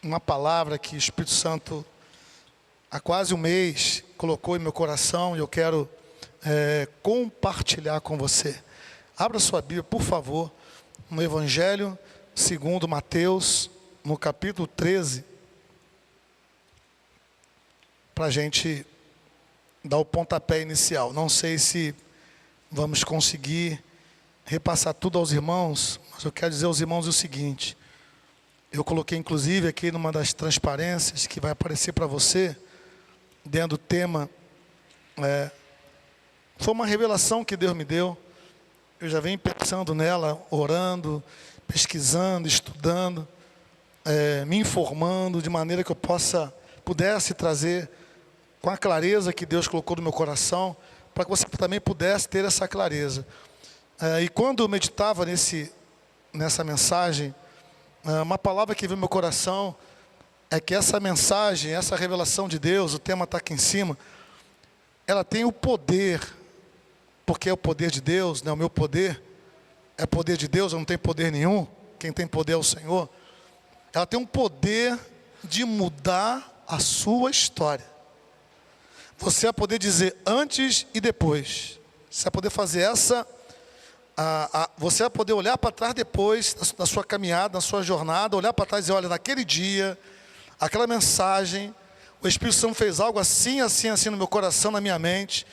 uma palavra que o Espírito Santo, há quase um mês, colocou em meu coração e eu quero compartilhar com você. Abra sua Bíblia, por favor, no Evangelho segundo Mateus, no capítulo 13, para a gente dar o pontapé inicial. Não sei se vamos conseguir repassar tudo aos irmãos, mas eu quero dizer aos irmãos o seguinte. Eu coloquei inclusive aqui numa das transparências que vai aparecer para você, dentro do tema, foi uma revelação que Deus me deu. Eu já venho pensando nela, orando, pesquisando, estudando, me informando, de maneira que eu pudesse trazer com a clareza que Deus colocou no meu coração, para que você também pudesse ter essa clareza. E quando eu meditava nessa mensagem, uma palavra que veio no meu coração é que essa mensagem, essa revelação de Deus, o tema está aqui em cima, ela tem o poder, porque é o poder de Deus, não é o meu poder, é poder de Deus, eu não tenho poder nenhum, quem tem poder é o Senhor. Ela tem um poder de mudar a sua história. Você vai poder dizer antes e depois. Você vai poder fazer você vai poder olhar para trás depois, na sua caminhada, na sua jornada, olhar para trás e dizer, olha, naquele dia, aquela mensagem, o Espírito Santo fez algo assim, assim, assim no meu coração, na minha mente.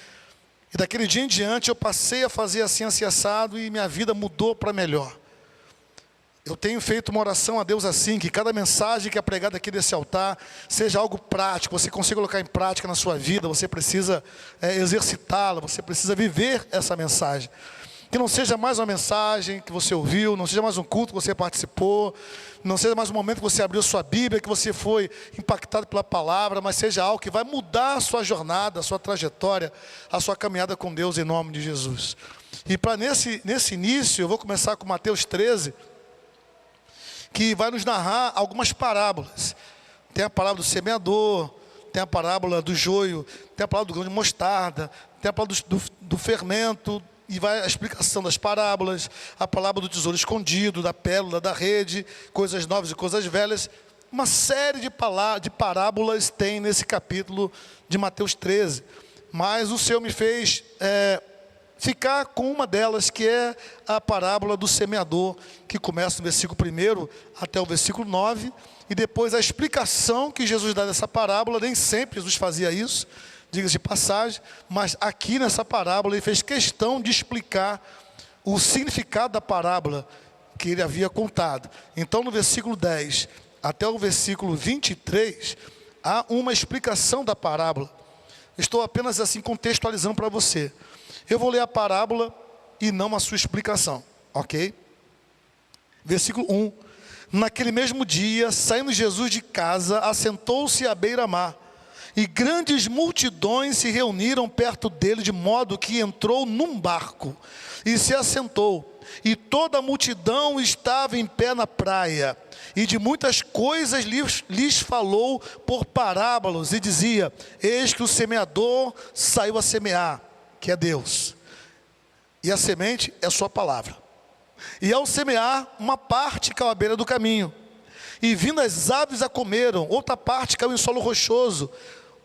E daquele dia em diante eu passei a fazer assim, assim, assado, e minha vida mudou para melhor. Eu tenho feito uma oração a Deus assim, que cada mensagem que é pregada aqui desse altar, seja algo prático, você consiga colocar em prática na sua vida, você precisa exercitá-la, você precisa viver essa mensagem. Que não seja mais uma mensagem que você ouviu, não seja mais um culto que você participou, não seja mais um momento que você abriu sua Bíblia, que você foi impactado pela palavra, mas seja algo que vai mudar a sua jornada, a sua trajetória, a sua caminhada com Deus em nome de Jesus. E para nesse início, eu vou começar com Mateus 13, que vai nos narrar algumas parábolas. Tem a parábola do semeador, tem a parábola do joio, tem a parábola do grão de mostarda, tem a parábola do fermento, e vai a explicação das parábolas, a parábola do tesouro escondido, da pérola, da rede, coisas novas e coisas velhas. Uma série de parábolas tem nesse capítulo de Mateus 13. Mas o Senhor me fez ficar com uma delas, que é a parábola do semeador, que começa no versículo 1 até o versículo 9, e depois a explicação que Jesus dá dessa parábola. Nem sempre Jesus fazia isso, diga-se de passagem, mas aqui nessa parábola ele fez questão de explicar o significado da parábola que ele havia contado. Então no versículo 10 até o versículo 23, há uma explicação da parábola. Estou apenas assim contextualizando para você. Eu vou ler a parábola e não a sua explicação, ok? Versículo 1. Naquele mesmo dia, saindo Jesus de casa, assentou-se à beira-mar, e grandes multidões se reuniram perto dele, de modo que entrou num barco e se assentou. E toda a multidão estava em pé na praia, e de muitas coisas lhes falou por parábolas, e dizia: eis que o semeador saiu a semear, que é Deus, e a semente é a sua palavra. E ao semear, uma parte caiu à beira do caminho, e vindo as aves a comeram. Outra parte caiu em solo rochoso,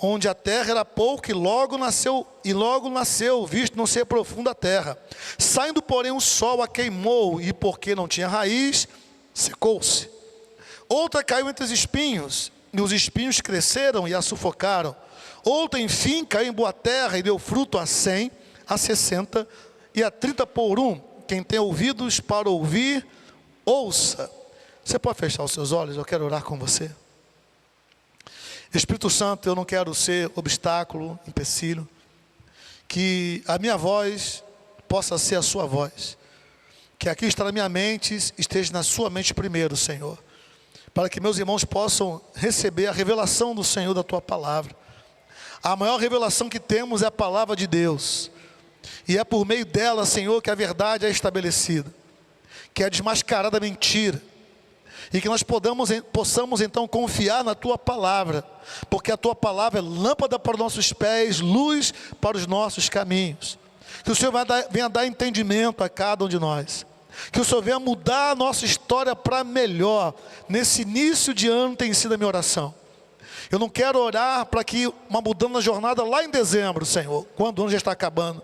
onde a terra era pouca, e logo nasceu, visto não ser profunda a terra. Saindo, porém, o sol a queimou, e porque não tinha raiz, secou-se. Outra caiu entre os espinhos, e os espinhos cresceram e a sufocaram. Outra, enfim, caiu em boa terra, e deu fruto a 100, a 60 e a 30 por um. Quem tem ouvidos para ouvir, ouça. Você pode fechar os seus olhos? Eu quero orar com você. Espírito Santo, eu não quero ser obstáculo, empecilho. Que a minha voz possa ser a sua voz. Que aqui está na minha mente, esteja na sua mente primeiro, Senhor. Para que meus irmãos possam receber a revelação do Senhor, da Tua palavra. A maior revelação que temos é a palavra de Deus. E é por meio dela, Senhor, que a verdade é estabelecida. Que é desmascarada a mentira. E que nós possamos então confiar na Tua palavra, porque a Tua palavra é lâmpada para os nossos pés, luz para os nossos caminhos. Que o Senhor venha dar entendimento a cada um de nós. Que o Senhor venha mudar a nossa história para melhor. Nesse início de ano tem sido a minha oração. Eu não quero orar para que uma mudança na jornada lá em dezembro, Senhor, quando o ano já está acabando.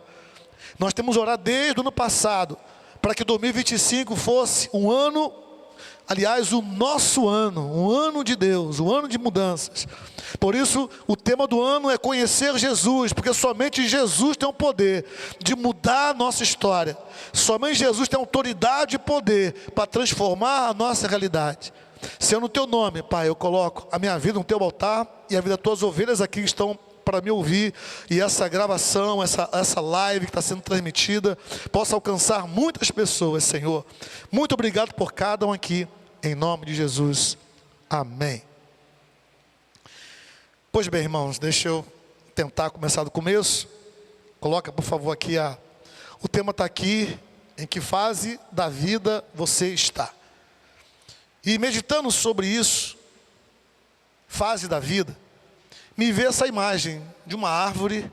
Nós temos orado desde o ano passado, para que 2025 fosse um ano, aliás, o nosso ano, um ano de Deus, um ano de mudanças. Por isso, o tema do ano é conhecer Jesus, porque somente Jesus tem o poder de mudar a nossa história. Somente Jesus tem autoridade e poder para transformar a nossa realidade. Senhor, no teu nome, Pai, eu coloco a minha vida no teu altar e a vida das tuas ovelhas aqui que estão para me ouvir, e essa gravação, essa live que está sendo transmitida, possa alcançar muitas pessoas, Senhor. Muito obrigado por cada um aqui, em nome de Jesus. Amém. Pois bem, irmãos, deixa eu tentar começar do começo. Coloca, por favor, aqui o tema está aqui, em que fase da vida você está. E meditando sobre isso, fase da vida, me vê essa imagem de uma árvore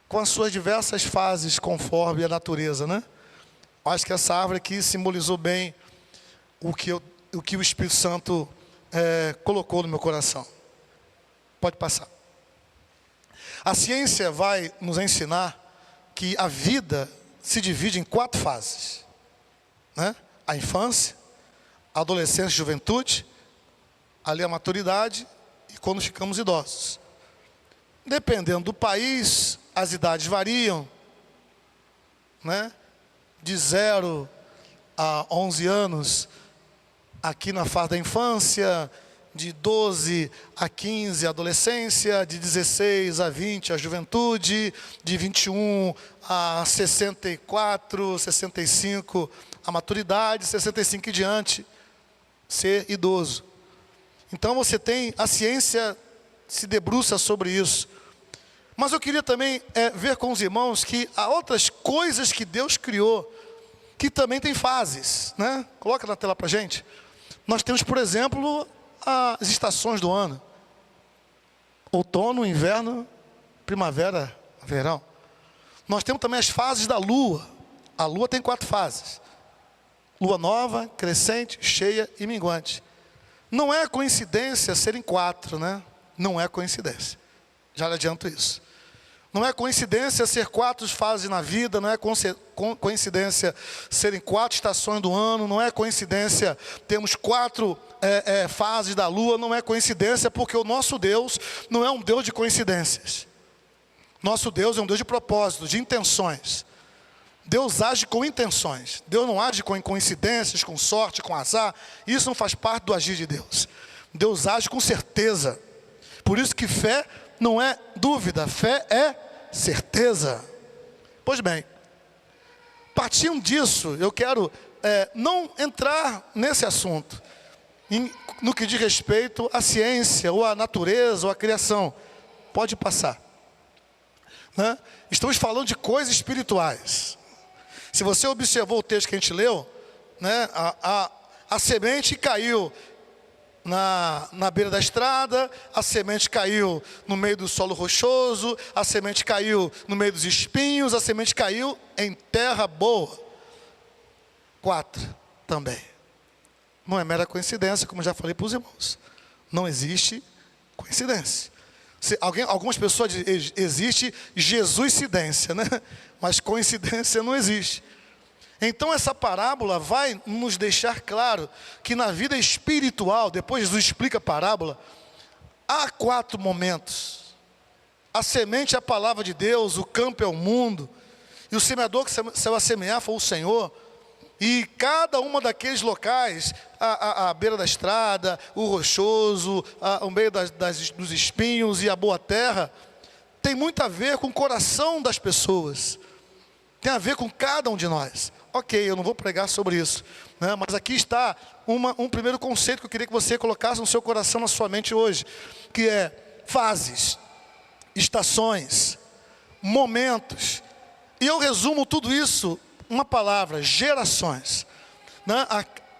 com as suas diversas fases conforme a natureza, né? Acho que essa árvore aqui simbolizou bem o que o Espírito Santo colocou no meu coração. Pode passar. A ciência vai nos ensinar que a vida se divide em 4 fases, né? A infância, a adolescência e juventude, ali a maturidade e quando ficamos idosos. Dependendo do país, as idades variam, né? De 0 a 11 anos, aqui na fase da infância, de 12 a 15 a adolescência, de 16 a 20 a juventude, de 21 a 64, 65 a maturidade, 65 e diante, ser idoso. Então você tem, a ciência se debruça sobre isso. Mas eu queria também ver com os irmãos que há outras coisas que Deus criou, que também tem fases, né? Coloca na tela para a gente. Nós temos, por exemplo, as estações do ano. Outono, inverno, primavera, verão. Nós temos também as fases da lua. A lua tem 4 fases. Lua nova, crescente, cheia e minguante. Não é coincidência serem 4, né? Não é coincidência. Já lhe adianto isso. Não é coincidência ser 4 fases na vida, não é coincidência serem 4 estações do ano, não é coincidência termos 4 fases da lua, não é coincidência, porque o nosso Deus não é um Deus de coincidências. Nosso Deus é um Deus de propósitos, de intenções. Deus age com intenções. Deus não age com coincidências, com sorte, com azar. Isso não faz parte do agir de Deus. Deus age com certeza. Por isso que fé não é dúvida, fé é certeza. Pois bem, partindo disso, eu quero não entrar nesse assunto, no que diz respeito à ciência, ou à natureza, ou à criação. Pode passar. Né? Estamos falando de coisas espirituais. Se você observou o texto que a gente leu, né, a semente caiu na beira da estrada, a semente caiu no meio do solo rochoso, a semente caiu no meio dos espinhos, a semente caiu em terra boa. 4 também. Não é mera coincidência, como já falei para os irmãos. Não existe coincidência. Algumas pessoas dizem, existe Jesuscidência, né? Mas coincidência não existe. Então essa parábola vai nos deixar claro que na vida espiritual, depois Jesus explica a parábola, há 4 momentos. A semente é a palavra de Deus, o campo é o mundo, e o semeador que saiu a semear foi o Senhor. E cada uma daqueles locais, a beira da estrada, o rochoso, o meio dos espinhos e a boa terra, tem muito a ver com o coração das pessoas. Tem a ver com cada um de nós. Ok, eu não vou pregar sobre isso, né? Mas aqui está um primeiro conceito que eu queria que você colocasse no seu coração, na sua mente hoje, que é fases, estações, momentos. E eu resumo tudo isso uma palavra: gerações, né?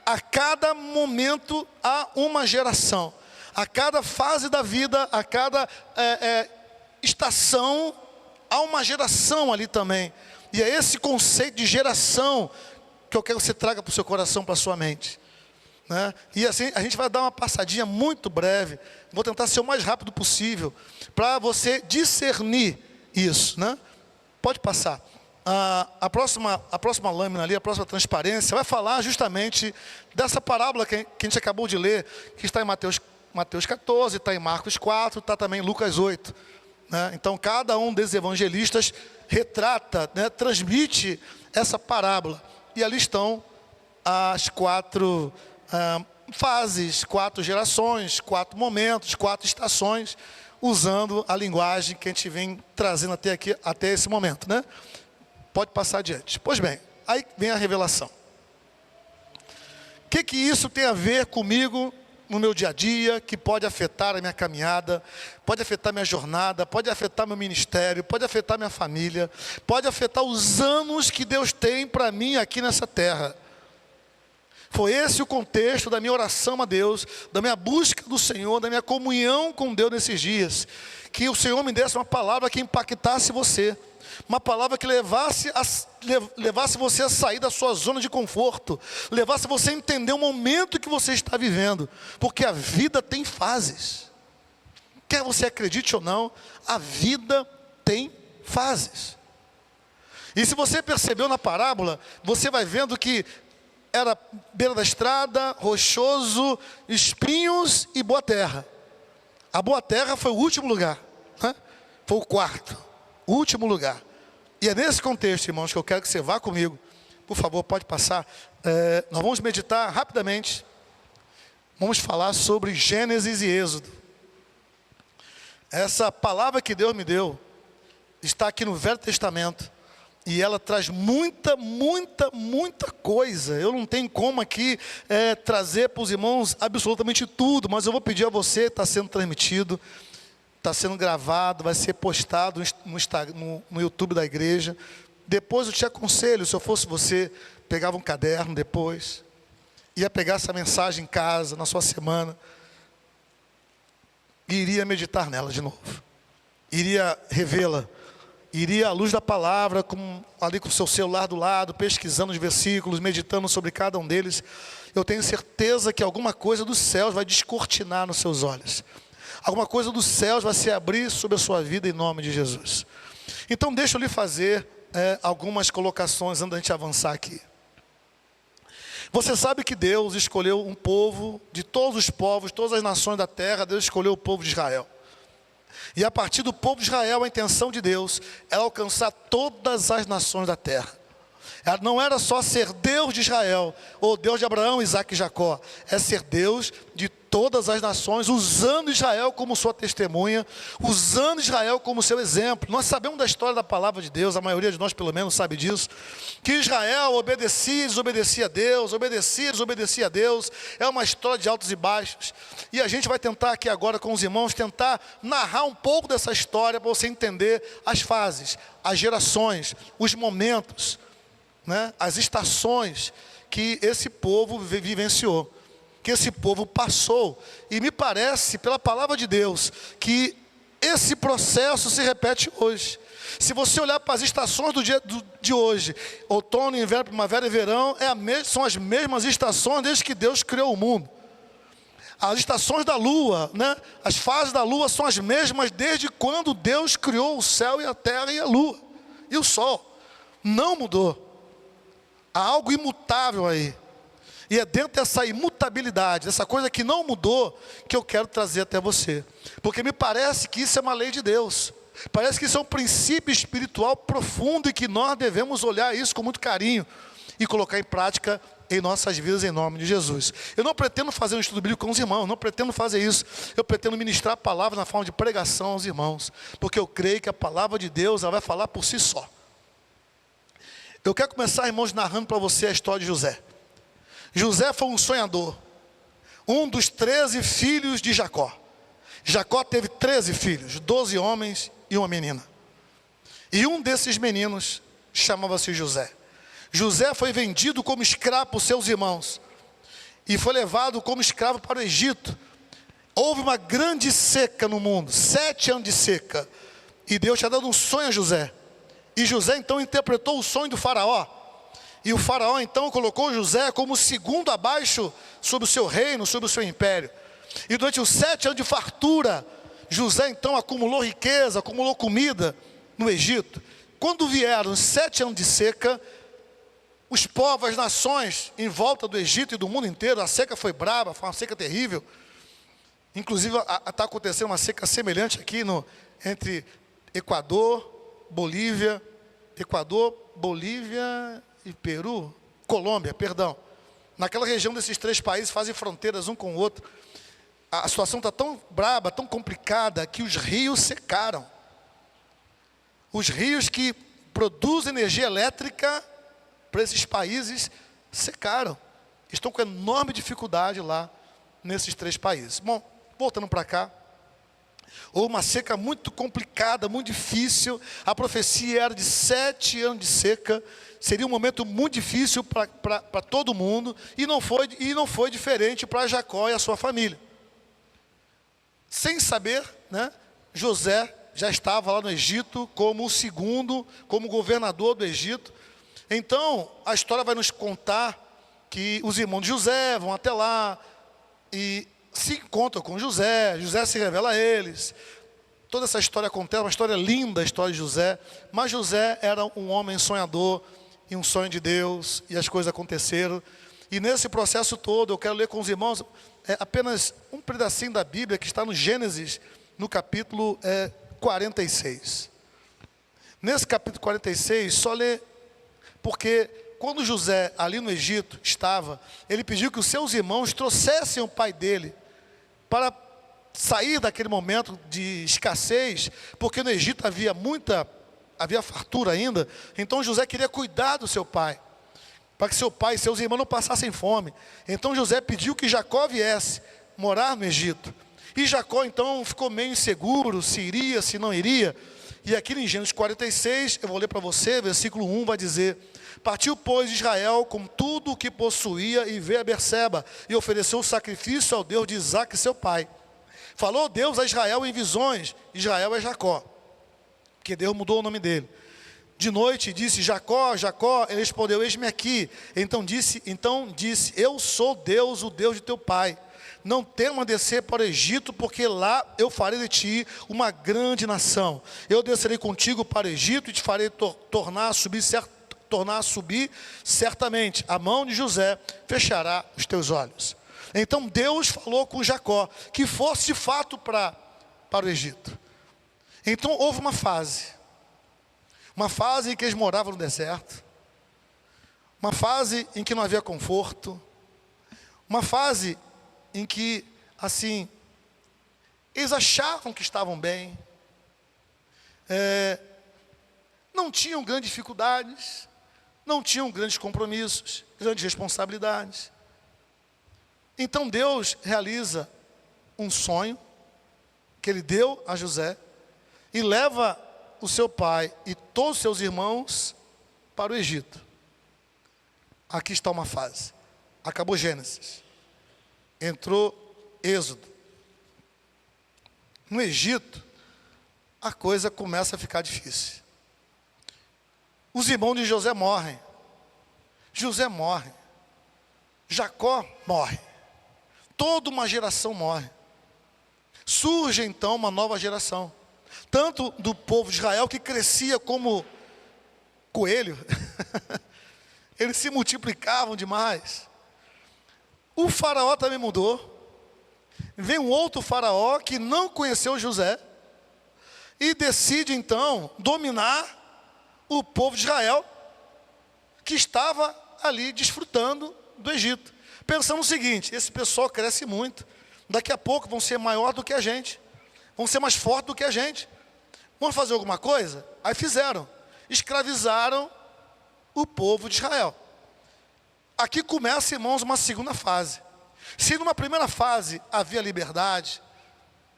A cada momento há uma geração. A cada fase da vida, a cada estação, há uma geração ali também. E é esse conceito de geração que eu quero que você traga para o seu coração, para a sua mente, né? E assim, a gente vai dar uma passadinha muito breve, vou tentar ser o mais rápido possível, para você discernir isso, né? Pode passar. A próxima lâmina ali, a próxima transparência, vai falar justamente dessa parábola que a gente acabou de ler, que está em Mateus 14, está em Marcos 4, está também em Lucas 8. Né? Então, cada um desses evangelistas retrata, né, transmite essa parábola. E ali estão as 4 fases, 4 gerações, 4 momentos, 4 estações, usando a linguagem que a gente vem trazendo até aqui, até esse momento, né? Pode passar adiante. Pois bem, aí vem a revelação. O que isso tem a ver comigo no meu dia a dia, que pode afetar a minha caminhada, pode afetar minha jornada, pode afetar meu ministério, pode afetar minha família, pode afetar os anos que Deus tem para mim aqui nessa terra. Foi esse o contexto da minha oração a Deus, da minha busca do Senhor, da minha comunhão com Deus nesses dias. Que o Senhor me desse uma palavra que impactasse você. Uma palavra que levasse você a sair da sua zona de conforto. Levasse você a entender o momento que você está vivendo. Porque a vida tem fases. Quer você acredite ou não, a vida tem fases. E se você percebeu na parábola, você vai vendo que era beira da estrada, rochoso, espinhos e boa terra. A boa terra foi o último lugar, né? Foi o quarto, o último lugar. E é nesse contexto, irmãos, que eu quero que você vá comigo. Por favor, pode passar. Nós vamos meditar rapidamente. Vamos falar sobre Gênesis e Êxodo. Essa palavra que Deus me deu está aqui no Velho Testamento. E ela traz muita coisa. Eu não tenho como aqui trazer para os irmãos absolutamente tudo, mas eu vou pedir a você, está sendo transmitido, está sendo gravado, vai ser postado no YouTube da igreja. Depois eu te aconselho, se eu fosse você, pegava um caderno depois, ia pegar essa mensagem em casa, na sua semana, e iria meditar nela de novo, iria revê-la, iria à luz da palavra, ali com o seu celular do lado, pesquisando os versículos, meditando sobre cada um deles. Eu tenho certeza que alguma coisa dos céus vai descortinar nos seus olhos. Alguma coisa dos céus vai se abrir sobre a sua vida em nome de Jesus. Então deixa eu lhe fazer algumas colocações antes da gente avançar aqui. Você sabe que Deus escolheu um povo, de todos os povos, todas as nações da terra, Deus escolheu o povo de Israel. E a partir do povo de Israel, a intenção de Deus era alcançar todas as nações da terra. Não era só ser Deus de Israel, ou Deus de Abraão, Isaac e Jacó. É ser Deus de todas as nações, usando Israel como sua testemunha, usando Israel como seu exemplo. Nós sabemos da história da palavra de Deus, a maioria de nós pelo menos sabe disso, que Israel obedecia, desobedecia a Deus, obedecia, desobedecia a Deus. É uma história de altos e baixos. E a gente vai tentar aqui agora com os irmãos, tentar narrar um pouco dessa história, para você entender as fases, as gerações, os momentos, né, as estações que esse povo vivenciou, que esse povo passou. E me parece, pela palavra de Deus, que esse processo se repete hoje. Se você olhar para as estações do dia de hoje, outono, inverno, primavera e verão, são as mesmas estações desde que Deus criou o mundo. As estações da lua, né, as fases da lua são as mesmas desde quando Deus criou o céu e a terra e a lua e o sol. Não mudou. Há algo imutável aí. E é dentro dessa imutabilidade, dessa coisa que não mudou, que eu quero trazer até você. Porque me parece que isso é uma lei de Deus. Parece que isso é um princípio espiritual profundo e que nós devemos olhar isso com muito carinho e colocar em prática em nossas vidas, em nome de Jesus. Eu não pretendo fazer um estudo bíblico com os irmãos, não pretendo fazer isso. Eu pretendo ministrar a palavra na forma de pregação aos irmãos. Porque eu creio que a palavra de Deus ela vai falar por si só. Eu quero começar, irmãos, narrando para você a história de José. José foi um sonhador, um dos 13 filhos de Jacó. Jacó teve 13 filhos, 12 homens e uma menina. E um desses meninos chamava-se José. José foi vendido como escravo por seus irmãos e foi levado como escravo para o Egito. Houve uma grande seca no mundo, 7 anos de seca. E Deus tinha dado um sonho a José. E José então interpretou o sonho do faraó. E o faraó então colocou José como o segundo abaixo sobre o seu reino, sobre o seu império. E durante os 7 anos de fartura, José então acumulou riqueza, acumulou comida no Egito. Quando vieram os 7 anos de seca, os povos, as nações em volta do Egito e do mundo inteiro, a seca foi braba, foi uma seca terrível. Inclusive está acontecendo uma seca semelhante aqui entre Equador, Bolívia e Peru, Colômbia, perdão. Naquela região desses 3 países fazem fronteiras um com o outro. A situação está tão braba, tão complicada, que os rios secaram. Os rios que produzem energia elétrica para esses países secaram. Estão com enorme dificuldade lá nesses 3 países. Bom, voltando para cá. Houve uma seca muito complicada, muito difícil. A profecia era de 7 anos de seca. Seria um momento muito difícil para todo mundo. E não foi diferente para Jacó e a sua família. Sem saber, né, José já estava lá no Egito como o segundo, como governador do Egito. Então, a história vai nos contar que os irmãos de José vão até lá e se encontram com José. José se revela a eles. Toda essa história acontece, uma história linda, a história de José. Mas José era um homem sonhador e um sonho de Deus, e as coisas aconteceram. E nesse processo todo, eu quero ler com os irmãos apenas um pedacinho da Bíblia que está no Gênesis, no capítulo 46. Nesse capítulo 46, só ler, porque quando José, ali no Egito, estava, ele pediu que os seus irmãos trouxessem o pai dele, para sair daquele momento de escassez, porque no Egito havia fartura ainda. Então José queria cuidar do seu pai, para que seu pai e seus irmãos não passassem fome. Então José pediu que Jacó viesse morar no Egito. E Jacó então ficou meio inseguro, se iria, se não iria. E aqui em Gênesis 46, eu vou ler para você, versículo 1 vai dizer: partiu, pois, Israel com tudo o que possuía e veio a Berseba, e ofereceu o sacrifício ao Deus de Isaque, seu pai. Falou Deus a Israel em visões. Israel é Jacó, porque Deus mudou o nome dele. De noite disse: Jacó, Jacó. Ele respondeu: eis-me aqui. Então disse: eu sou Deus, o Deus de teu pai. Não tema descer para o Egito, porque lá eu farei de ti uma grande nação. Eu descerei contigo para o Egito e te farei tornar a subir certamente. A mão de José fechará os teus olhos. Então Deus falou com Jacó que fosse de fato para o Egito. Então houve uma fase em que eles moravam no deserto, uma fase em que não havia conforto, uma fase em que, assim, eles achavam que estavam bem, não tinham grandes dificuldades, não tinham grandes compromissos, grandes responsabilidades. Então Deus realiza um sonho que Ele deu a José e leva o seu pai e todos os seus irmãos para o Egito. Aqui está uma fase. Acabou Gênesis. Entrou Êxodo. No Egito, a coisa começa a ficar difícil. Os irmãos de José morrem. José morre. Jacó morre. Toda uma geração morre. Surge então uma nova geração. Tanto do povo de Israel, que crescia como coelho. Eles se multiplicavam demais. O faraó também mudou. Vem um outro faraó que não conheceu José e decide então dominar o povo de Israel, que estava ali desfrutando do Egito, pensando o seguinte: esse pessoal cresce muito, daqui a pouco vão ser maior do que a gente, vão ser mais fortes do que a gente, vamos fazer alguma coisa? Aí fizeram, escravizaram o povo de Israel. Aqui começa, irmãos, uma segunda fase. Se numa primeira fase havia liberdade,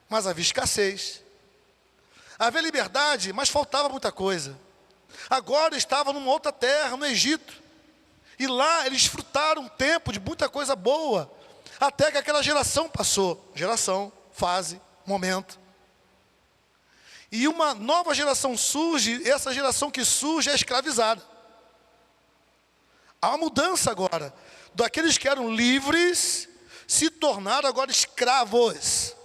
mas havia escassez, havia liberdade, mas faltava muita coisa. Agora estava numa outra terra, no Egito, e lá eles desfrutaram um tempo de muita coisa boa, até que aquela geração passou. Geração, fase, momento. E uma nova geração surge, e essa geração que surge é escravizada. Há uma mudança agora. Daqueles que eram livres, se tornaram agora escravos.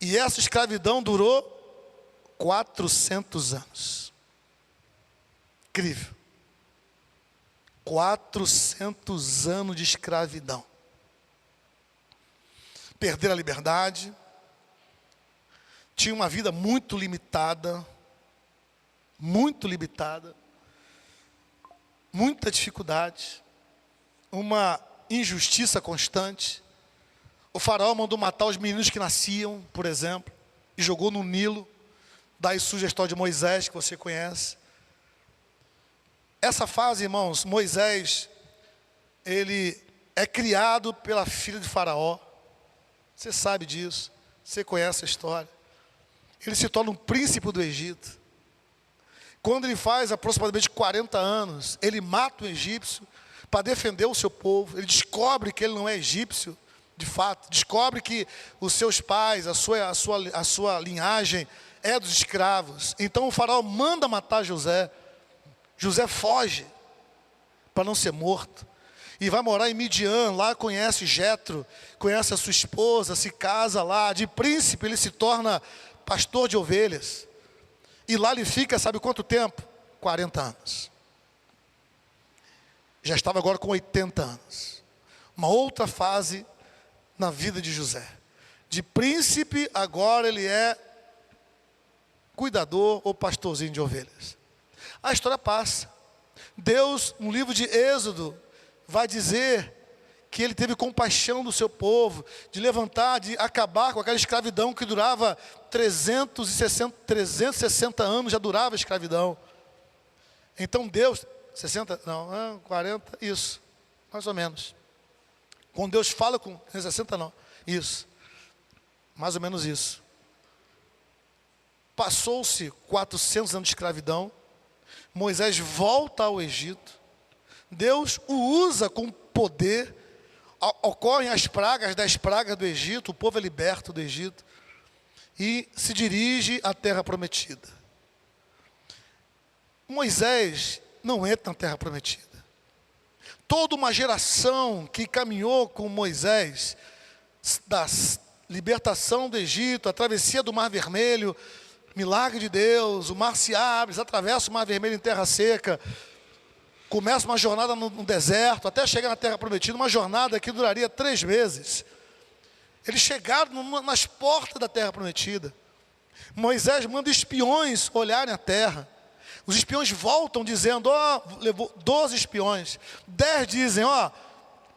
E essa escravidão durou 400 anos. Incrível. 400 anos de escravidão. Perderam a liberdade. Tinha uma vida muito limitada. Muito limitada. Muita dificuldade. Uma injustiça constante. O faraó mandou matar os meninos que nasciam, por exemplo, e jogou no Nilo. Daí surge a história de Moisés, que você conhece. Essa fase, irmãos, Moisés, ele é criado pela filha de Faraó. Você sabe disso, você conhece a história. Ele se torna um príncipe do Egito. Quando ele faz aproximadamente 40 anos, ele mata o egípcio para defender o seu povo. Ele descobre que ele não é egípcio, de fato. Descobre que os seus pais, a sua linhagem é dos escravos. Então o faraó manda matar José. José foge para não ser morto. E vai morar em Midian. Lá conhece Jetro, conhece a sua esposa, se casa lá. De príncipe ele se torna pastor de ovelhas. E lá ele fica, sabe quanto tempo? 40 anos. Já estava agora com 80 anos. Uma outra fase na vida de José. De príncipe, agora ele é cuidador ou pastorzinho de ovelhas. A história passa. Deus, no livro de Êxodo, vai dizer que ele teve compaixão do seu povo, de levantar, de acabar com aquela escravidão que durava 360 anos, já durava a escravidão. Então Deus, 60, não, 40, isso, mais ou menos. Quando Deus fala com 60 não, isso, mais ou menos isso. Passou-se 400 anos de escravidão, Moisés volta ao Egito, Deus o usa com poder, ocorrem as pragas, 10 pragas do Egito, o povo é liberto do Egito, e se dirige à terra prometida. Moisés não entra na terra prometida. Toda uma geração que caminhou com Moisés, da libertação do Egito, a travessia do Mar Vermelho, milagre de Deus, o mar se abre, eles atravessam o Mar Vermelho em terra seca, começa uma jornada no deserto, até chegar na terra prometida, uma jornada que duraria 3 meses. Eles chegaram nas portas da terra prometida. Moisés manda espiões olharem a terra. Os espiões voltam dizendo, levou 12 espiões. 10 dizem,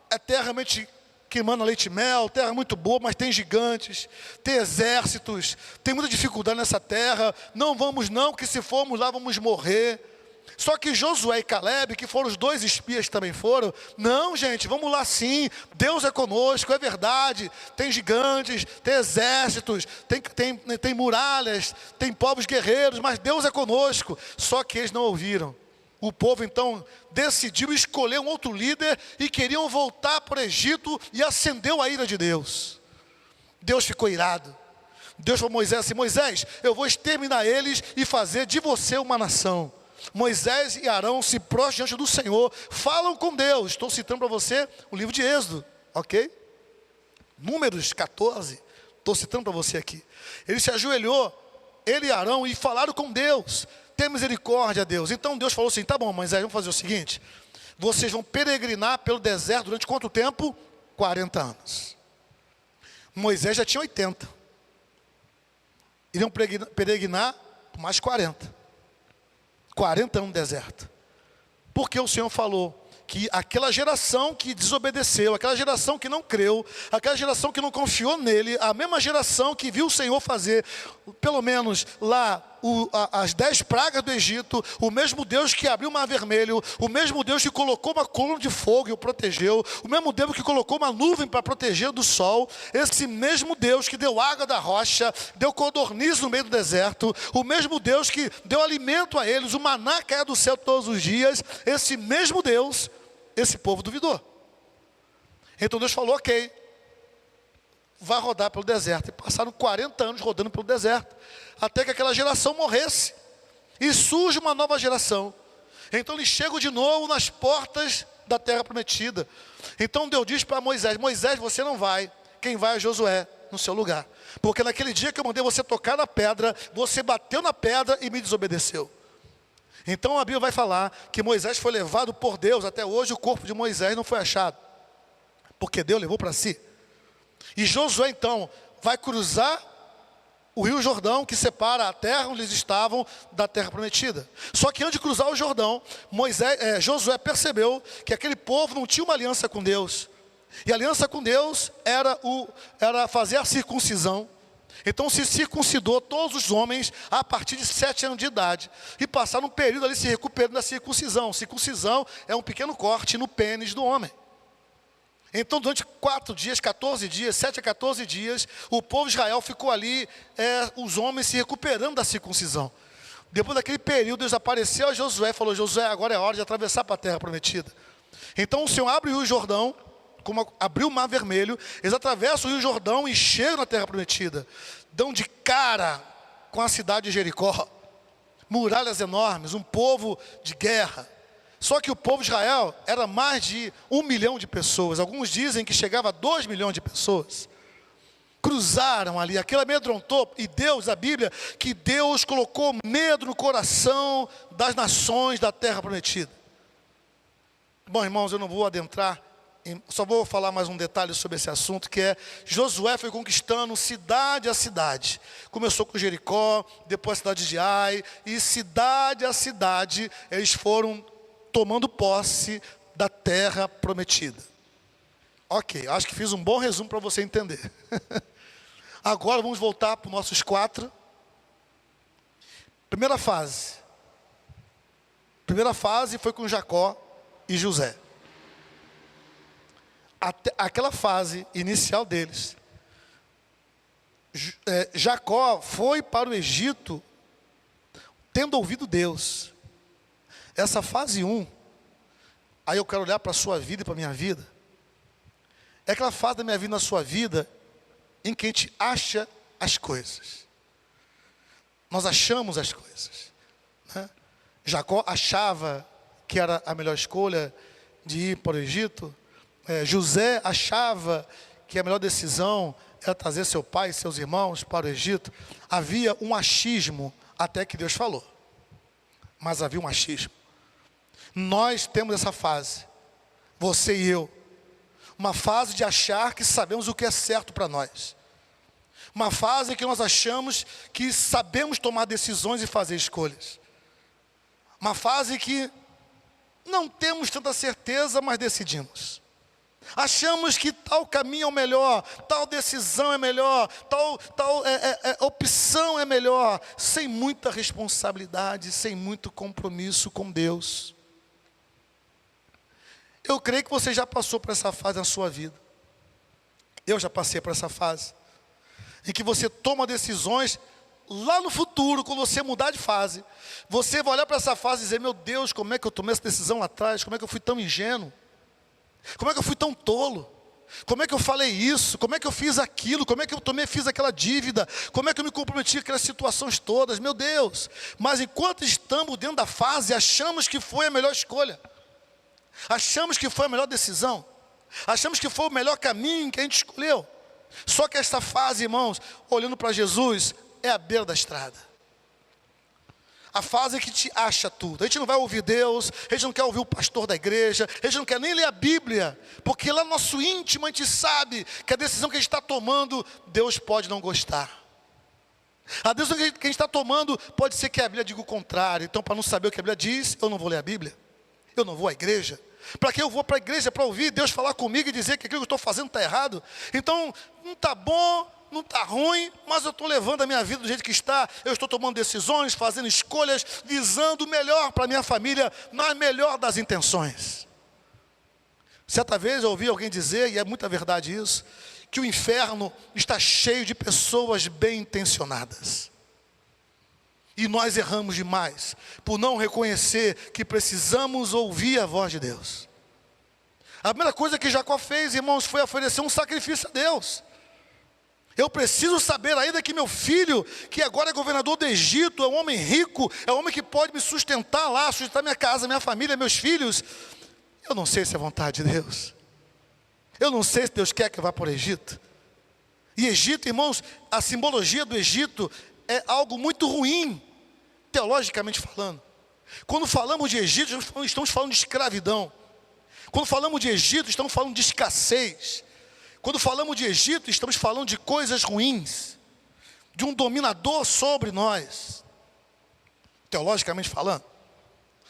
é terra realmente que emana leite e mel, terra muito boa, mas tem gigantes, tem exércitos, tem muita dificuldade nessa terra, não vamos não, que se formos lá vamos morrer. Só que Josué e Caleb, que foram os 2 espias que também foram, não gente, vamos lá sim, Deus é conosco, é verdade, tem gigantes, tem exércitos, tem muralhas, tem povos guerreiros, mas Deus é conosco. Só que eles não ouviram. O povo então decidiu escolher um outro líder e queriam voltar para o Egito e acendeu a ira de Deus. Deus ficou irado. Deus falou a Moisés assim, Moisés, eu vou exterminar eles e fazer de você uma nação. Moisés e Arão se prostram diante do Senhor, falam com Deus. Estou citando para você o livro de Êxodo, ok? Números 14, estou citando para você aqui. Ele se ajoelhou, ele e Arão, e falaram com Deus. Tem misericórdia, Deus. Então Deus falou assim, tá bom, Moisés, vamos fazer o seguinte. Vocês vão peregrinar pelo deserto durante quanto tempo? 40 anos. Moisés já tinha 80. Iriam peregrinar por mais 40. 40 anos no deserto. Porque o Senhor falou que aquela geração que desobedeceu, aquela geração que não creu, aquela geração que não confiou nele, a mesma geração que viu o Senhor fazer, pelo menos lá, as 10 pragas do Egito, o mesmo Deus que abriu o Mar Vermelho, o mesmo Deus que colocou uma coluna de fogo e o protegeu, o mesmo Deus que colocou uma nuvem para proteger do sol, esse mesmo Deus que deu água da rocha, deu codorniz no meio do deserto, o mesmo Deus que deu alimento a eles, o maná caia do céu todos os dias, esse mesmo Deus, esse povo duvidou. Então Deus falou, ok, vai rodar pelo deserto. E passaram 40 anos rodando pelo deserto, até que aquela geração morresse. E surge uma nova geração. Então eles chegam de novo nas portas da terra prometida. Então Deus diz para Moisés: Moisés, você não vai, quem vai é Josué no seu lugar. Porque naquele dia que eu mandei você tocar na pedra, você bateu na pedra e me desobedeceu. Então a Bíblia vai falar que Moisés foi levado por Deus. Até hoje o corpo de Moisés não foi achado, porque Deus levou para si. E Josué então vai cruzar o rio Jordão, que separa a terra onde eles estavam da terra prometida. Só que antes de cruzar o Jordão, Josué percebeu que aquele povo não tinha uma aliança com Deus. E a aliança com Deus era fazer a circuncisão. Então se circuncidou todos os homens a partir de 7 anos de idade. E passaram um período ali se recuperando da circuncisão. Circuncisão é um pequeno corte no pênis do homem. Então durante 4 dias, 14 dias, 7 a 14 dias, o povo de Israel ficou ali, os homens se recuperando da circuncisão. Depois daquele período, Deus apareceu a Josué e falou: Josué, agora é hora de atravessar para a terra prometida. Então o Senhor abre o rio Jordão, como abriu o mar vermelho, eles atravessam o rio Jordão e chegam na terra prometida. Dão de cara com a cidade de Jericó, muralhas enormes, um povo de guerra. Só que o povo de Israel era mais de 1 milhão de pessoas. Alguns dizem que chegava a 2 milhões de pessoas. Cruzaram ali, aquilo amedrontou. E Deus, a Bíblia, que Deus colocou medo no coração das nações da terra prometida. Bom, irmãos, eu não vou adentrar, só vou falar mais um detalhe sobre esse assunto, que é: Josué foi conquistando cidade a cidade. Começou com Jericó, depois a cidade de Ai, e cidade a cidade eles foram tomando posse da terra prometida. Ok, acho que fiz um bom resumo para você entender. Agora vamos voltar para os nossos 4. Primeira fase foi com Jacó e José. Aquela fase inicial deles, Jacó foi para o Egito tendo ouvido Deus. Essa fase 1, aí eu quero olhar para a sua vida e para a minha vida. É aquela fase da minha vida na sua vida em que a gente acha as coisas. Nós achamos as coisas, né? Jacó achava que era a melhor escolha de ir para o Egito. José achava que a melhor decisão era trazer seu pai e seus irmãos para o Egito. Havia um achismo até que Deus falou. Mas havia um achismo. Nós temos essa fase, você e eu, uma fase de achar que sabemos o que é certo para nós, uma fase em que nós achamos que sabemos tomar decisões e fazer escolhas, uma fase que não temos tanta certeza, mas decidimos. Achamos que tal caminho é o melhor, tal decisão é melhor, tal opção é melhor, sem muita responsabilidade, sem muito compromisso com Deus. Eu creio que você já passou por essa fase na sua vida. Eu já passei por essa fase, em que você toma decisões lá no futuro, quando você mudar de fase. Você vai olhar para essa fase e dizer: meu Deus, como é que eu tomei essa decisão lá atrás? Como é que eu fui tão ingênuo? Como é que eu fui tão tolo? Como é que eu falei isso? Como é que eu fiz aquilo? Como é que eu fiz aquela dívida? Como é que eu me comprometi com aquelas situações todas? Meu Deus! Mas enquanto estamos dentro da fase, achamos que foi a melhor escolha. Achamos que foi a melhor decisão. Achamos que foi o melhor caminho que a gente escolheu. Só que esta fase, irmãos, olhando para Jesus, é a beira da estrada. A fase que te acha tudo. A gente não vai ouvir Deus, a gente não quer ouvir o pastor da igreja, a gente não quer nem ler a Bíblia, porque lá no nosso íntimo a gente sabe que a decisão que a gente está tomando, Deus pode não gostar. A decisão que a gente está tomando, pode ser que a Bíblia diga o contrário. Então, para não saber o que a Bíblia diz, eu não vou ler a Bíblia, eu não vou à igreja. Para que eu vou para a igreja? Para ouvir Deus falar comigo e dizer que aquilo que eu estou fazendo está errado? Então, não está bom, não está ruim, mas eu estou levando a minha vida do jeito que está. Eu estou tomando decisões, fazendo escolhas, visando o melhor para a minha família, na melhor das intenções. Certa vez eu ouvi alguém dizer, e é muita verdade isso, que o inferno está cheio de pessoas bem intencionadas. E nós erramos demais por não reconhecer que precisamos ouvir a voz de Deus. A primeira coisa que Jacó fez, irmãos, foi oferecer um sacrifício a Deus. Eu preciso saber, ainda que meu filho, que agora é governador do Egito, é um homem rico, é um homem que pode me sustentar lá, sustentar minha casa, minha família, meus filhos. Eu não sei se é vontade de Deus. Eu não sei se Deus quer que eu vá para o Egito. E Egito, irmãos, a simbologia do Egito é algo muito ruim, teologicamente falando. Quando falamos de Egito, estamos falando de escravidão. Quando falamos de Egito, estamos falando de escassez. Quando falamos de Egito, estamos falando de coisas ruins, de um dominador sobre nós, teologicamente falando.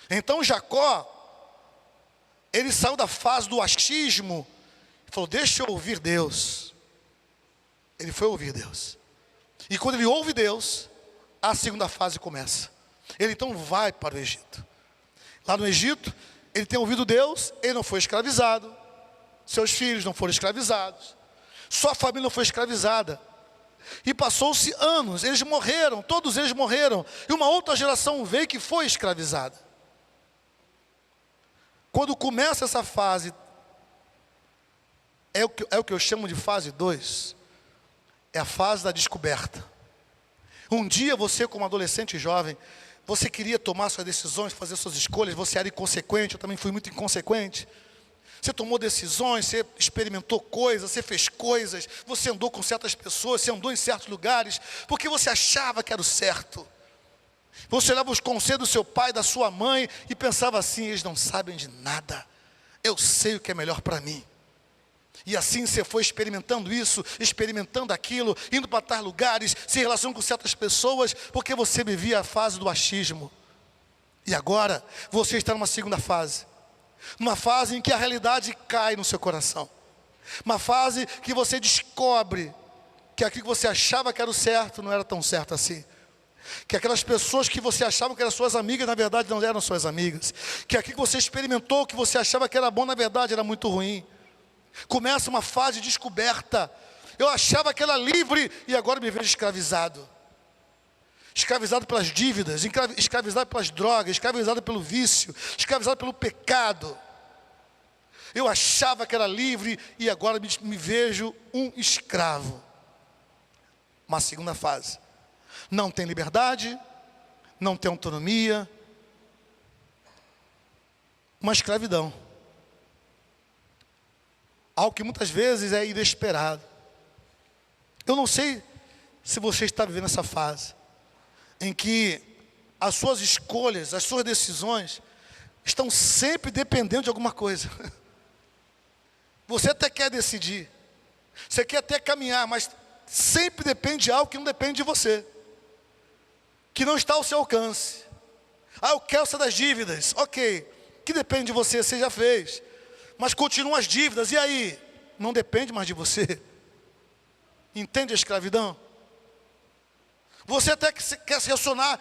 Então Jacó, ele saiu da fase do achismo e falou: deixa eu ouvir Deus. Ele foi ouvir Deus. E quando ele ouve Deus, a segunda fase começa. Ele então vai para o Egito. Lá no Egito, ele tem ouvido Deus, ele não foi escravizado, seus filhos não foram escravizados, sua família não foi escravizada. E passou-se anos, eles morreram, todos eles morreram, e uma outra geração veio que foi escravizada. Quando começa essa fase, é o que eu chamo de fase 2, é a fase da descoberta. Um dia você, como adolescente jovem, você queria tomar suas decisões, fazer suas escolhas, você era inconsequente, eu também fui muito inconsequente. Você tomou decisões, você experimentou coisas, você fez coisas, você andou com certas pessoas, você andou em certos lugares, porque você achava que era o certo. Você olhava os conselhos do seu pai, da sua mãe, e pensava assim: eles não sabem de nada, eu sei o que é melhor para mim. E assim você foi experimentando isso, experimentando aquilo, indo para tais lugares, se relacionando com certas pessoas, porque você vivia a fase do achismo. E agora, você está numa segunda fase. Uma fase em que a realidade cai no seu coração. Uma fase que você descobre que aquilo que você achava que era o certo, não era tão certo assim. Que aquelas pessoas que você achava que eram suas amigas, na verdade não eram suas amigas. Que aquilo que você experimentou, que você achava que era bom, na verdade era muito ruim. Começa uma fase de descoberta. Eu achava que era livre e agora me vejo escravizado. Escravizado pelas dívidas, escravizado pelas drogas, escravizado pelo vício, escravizado pelo pecado. Eu achava que era livre e agora me vejo um escravo. Uma segunda fase. Não tem liberdade, não tem autonomia. Uma escravidão. Algo que muitas vezes é inesperado. Eu não sei se você está vivendo essa fase, em que as suas escolhas, as suas decisões, estão sempre dependendo de alguma coisa. Você até quer decidir, você quer até caminhar, mas sempre depende de algo que não depende de você, que não está ao seu alcance. Eu quero sair das dívidas, ok, que depende de você, você já fez. Mas continuam as dívidas, e aí? Não depende mais de você. Entende a escravidão? Você até quer se relacionar,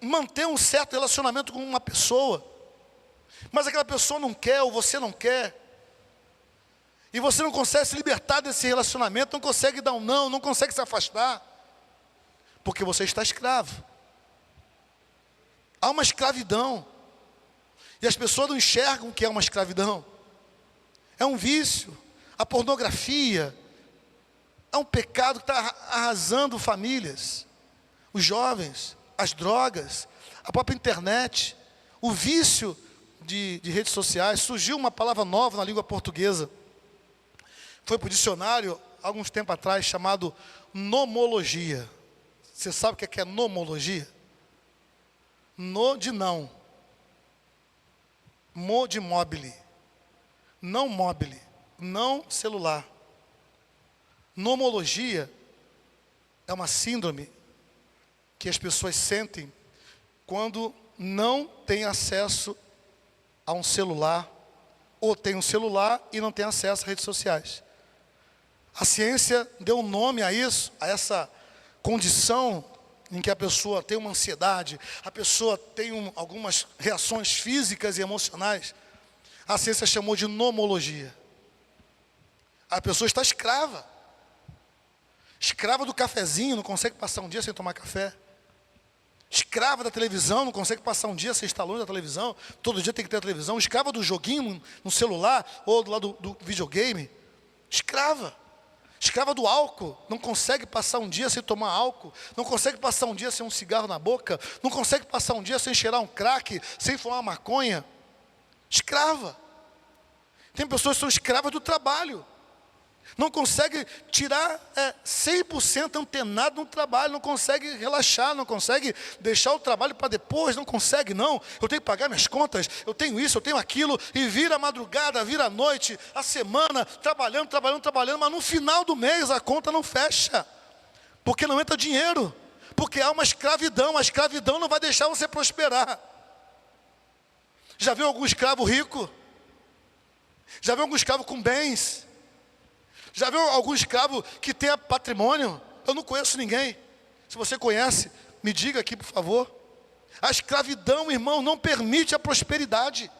manter um certo relacionamento com uma pessoa, mas aquela pessoa não quer, ou você não quer, e você não consegue se libertar desse relacionamento, não consegue dar um não, não consegue se afastar, porque você está escravo. Há uma escravidão. E as pessoas não enxergam o que é uma escravidão. É um vício. A pornografia é um pecado que está arrasando famílias. Os jovens, as drogas, a própria internet, o vício de redes sociais. Surgiu uma palavra nova na língua portuguesa. Foi para o dicionário, há alguns tempos atrás, chamado nomologia. Você sabe o que é nomologia? No de não. Mo de mobile, não mobile, não celular. Nomologia é uma síndrome que as pessoas sentem quando não têm acesso a um celular, ou tem um celular e não tem acesso a redes sociais. A ciência deu um nome a isso, a essa condição em que a pessoa tem uma ansiedade, a pessoa tem algumas reações físicas e emocionais. A ciência chamou de nomologia. A pessoa está escrava. Escrava do cafezinho, não consegue passar um dia sem tomar café. Escrava da televisão, não consegue passar um dia sem estar longe da televisão. Todo dia tem que ter a televisão. Escrava do joguinho no celular, ou do lado do videogame. Escrava. Escrava do álcool, não consegue passar um dia sem tomar álcool, não consegue passar um dia sem um cigarro na boca, não consegue passar um dia sem cheirar um crack, sem fumar maconha. Escrava. Tem pessoas que são escravas do trabalho. Não consegue tirar 100% antenado no trabalho, não consegue relaxar, não consegue deixar o trabalho para depois, não consegue não. Eu tenho que pagar minhas contas, eu tenho isso, eu tenho aquilo, e vira a madrugada, vira a noite, a semana, trabalhando, mas no final do mês a conta não fecha, porque não entra dinheiro, porque há uma escravidão, a escravidão não vai deixar você prosperar. Já viu algum escravo rico? Já viu algum escravo com bens? Já viu algum escravo que tenha patrimônio? Eu não conheço ninguém. Se você conhece, me diga aqui, por favor. A escravidão, irmão, não permite a prosperidade.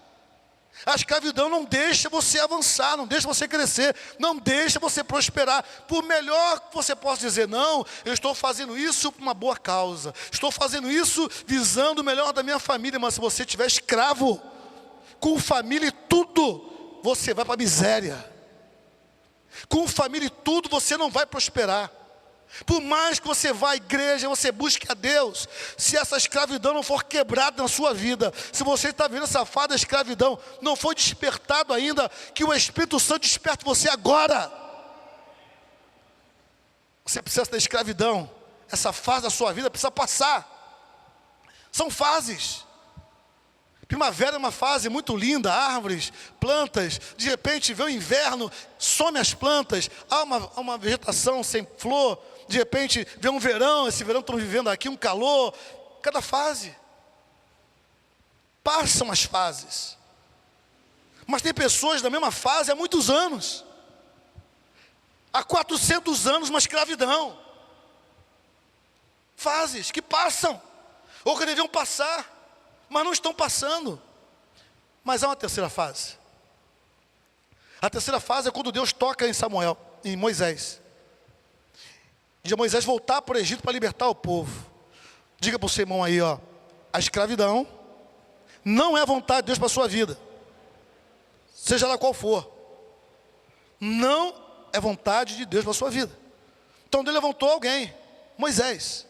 A escravidão não deixa você avançar, não deixa você crescer, não deixa você prosperar. Por melhor que você possa dizer, não, eu estou fazendo isso por uma boa causa, estou fazendo isso visando o melhor da minha família, mas se você tiver escravo, com família e tudo, você vai para a miséria. Com família e tudo, você não vai prosperar. Por mais que você vá à igreja, você busque a Deus, se essa escravidão não for quebrada na sua vida, se você está vendo essa fada escravidão, não foi despertado ainda, que o Espírito Santo desperte você agora. Você precisa da escravidão, essa fase da sua vida precisa passar. São fases. Primavera é uma fase muito linda, árvores, plantas, de repente vem o inverno, some as plantas, há uma vegetação sem flor, de repente vem um verão, esse verão estamos vivendo aqui, um calor, cada fase. Passam as fases. Mas tem pessoas da mesma fase há muitos anos. Há 400 anos uma escravidão. Fases que passam, ou que deviam passar, mas não estão passando. Mas há uma terceira fase. A terceira fase é quando Deus toca em Moisés. Diz a Moisés voltar para o Egito para libertar o povo. Diga para o seu irmão aí, ó, a escravidão não é a vontade de Deus para a sua vida, seja lá qual for. Não é vontade de Deus para a sua vida. Então Deus levantou alguém, Moisés.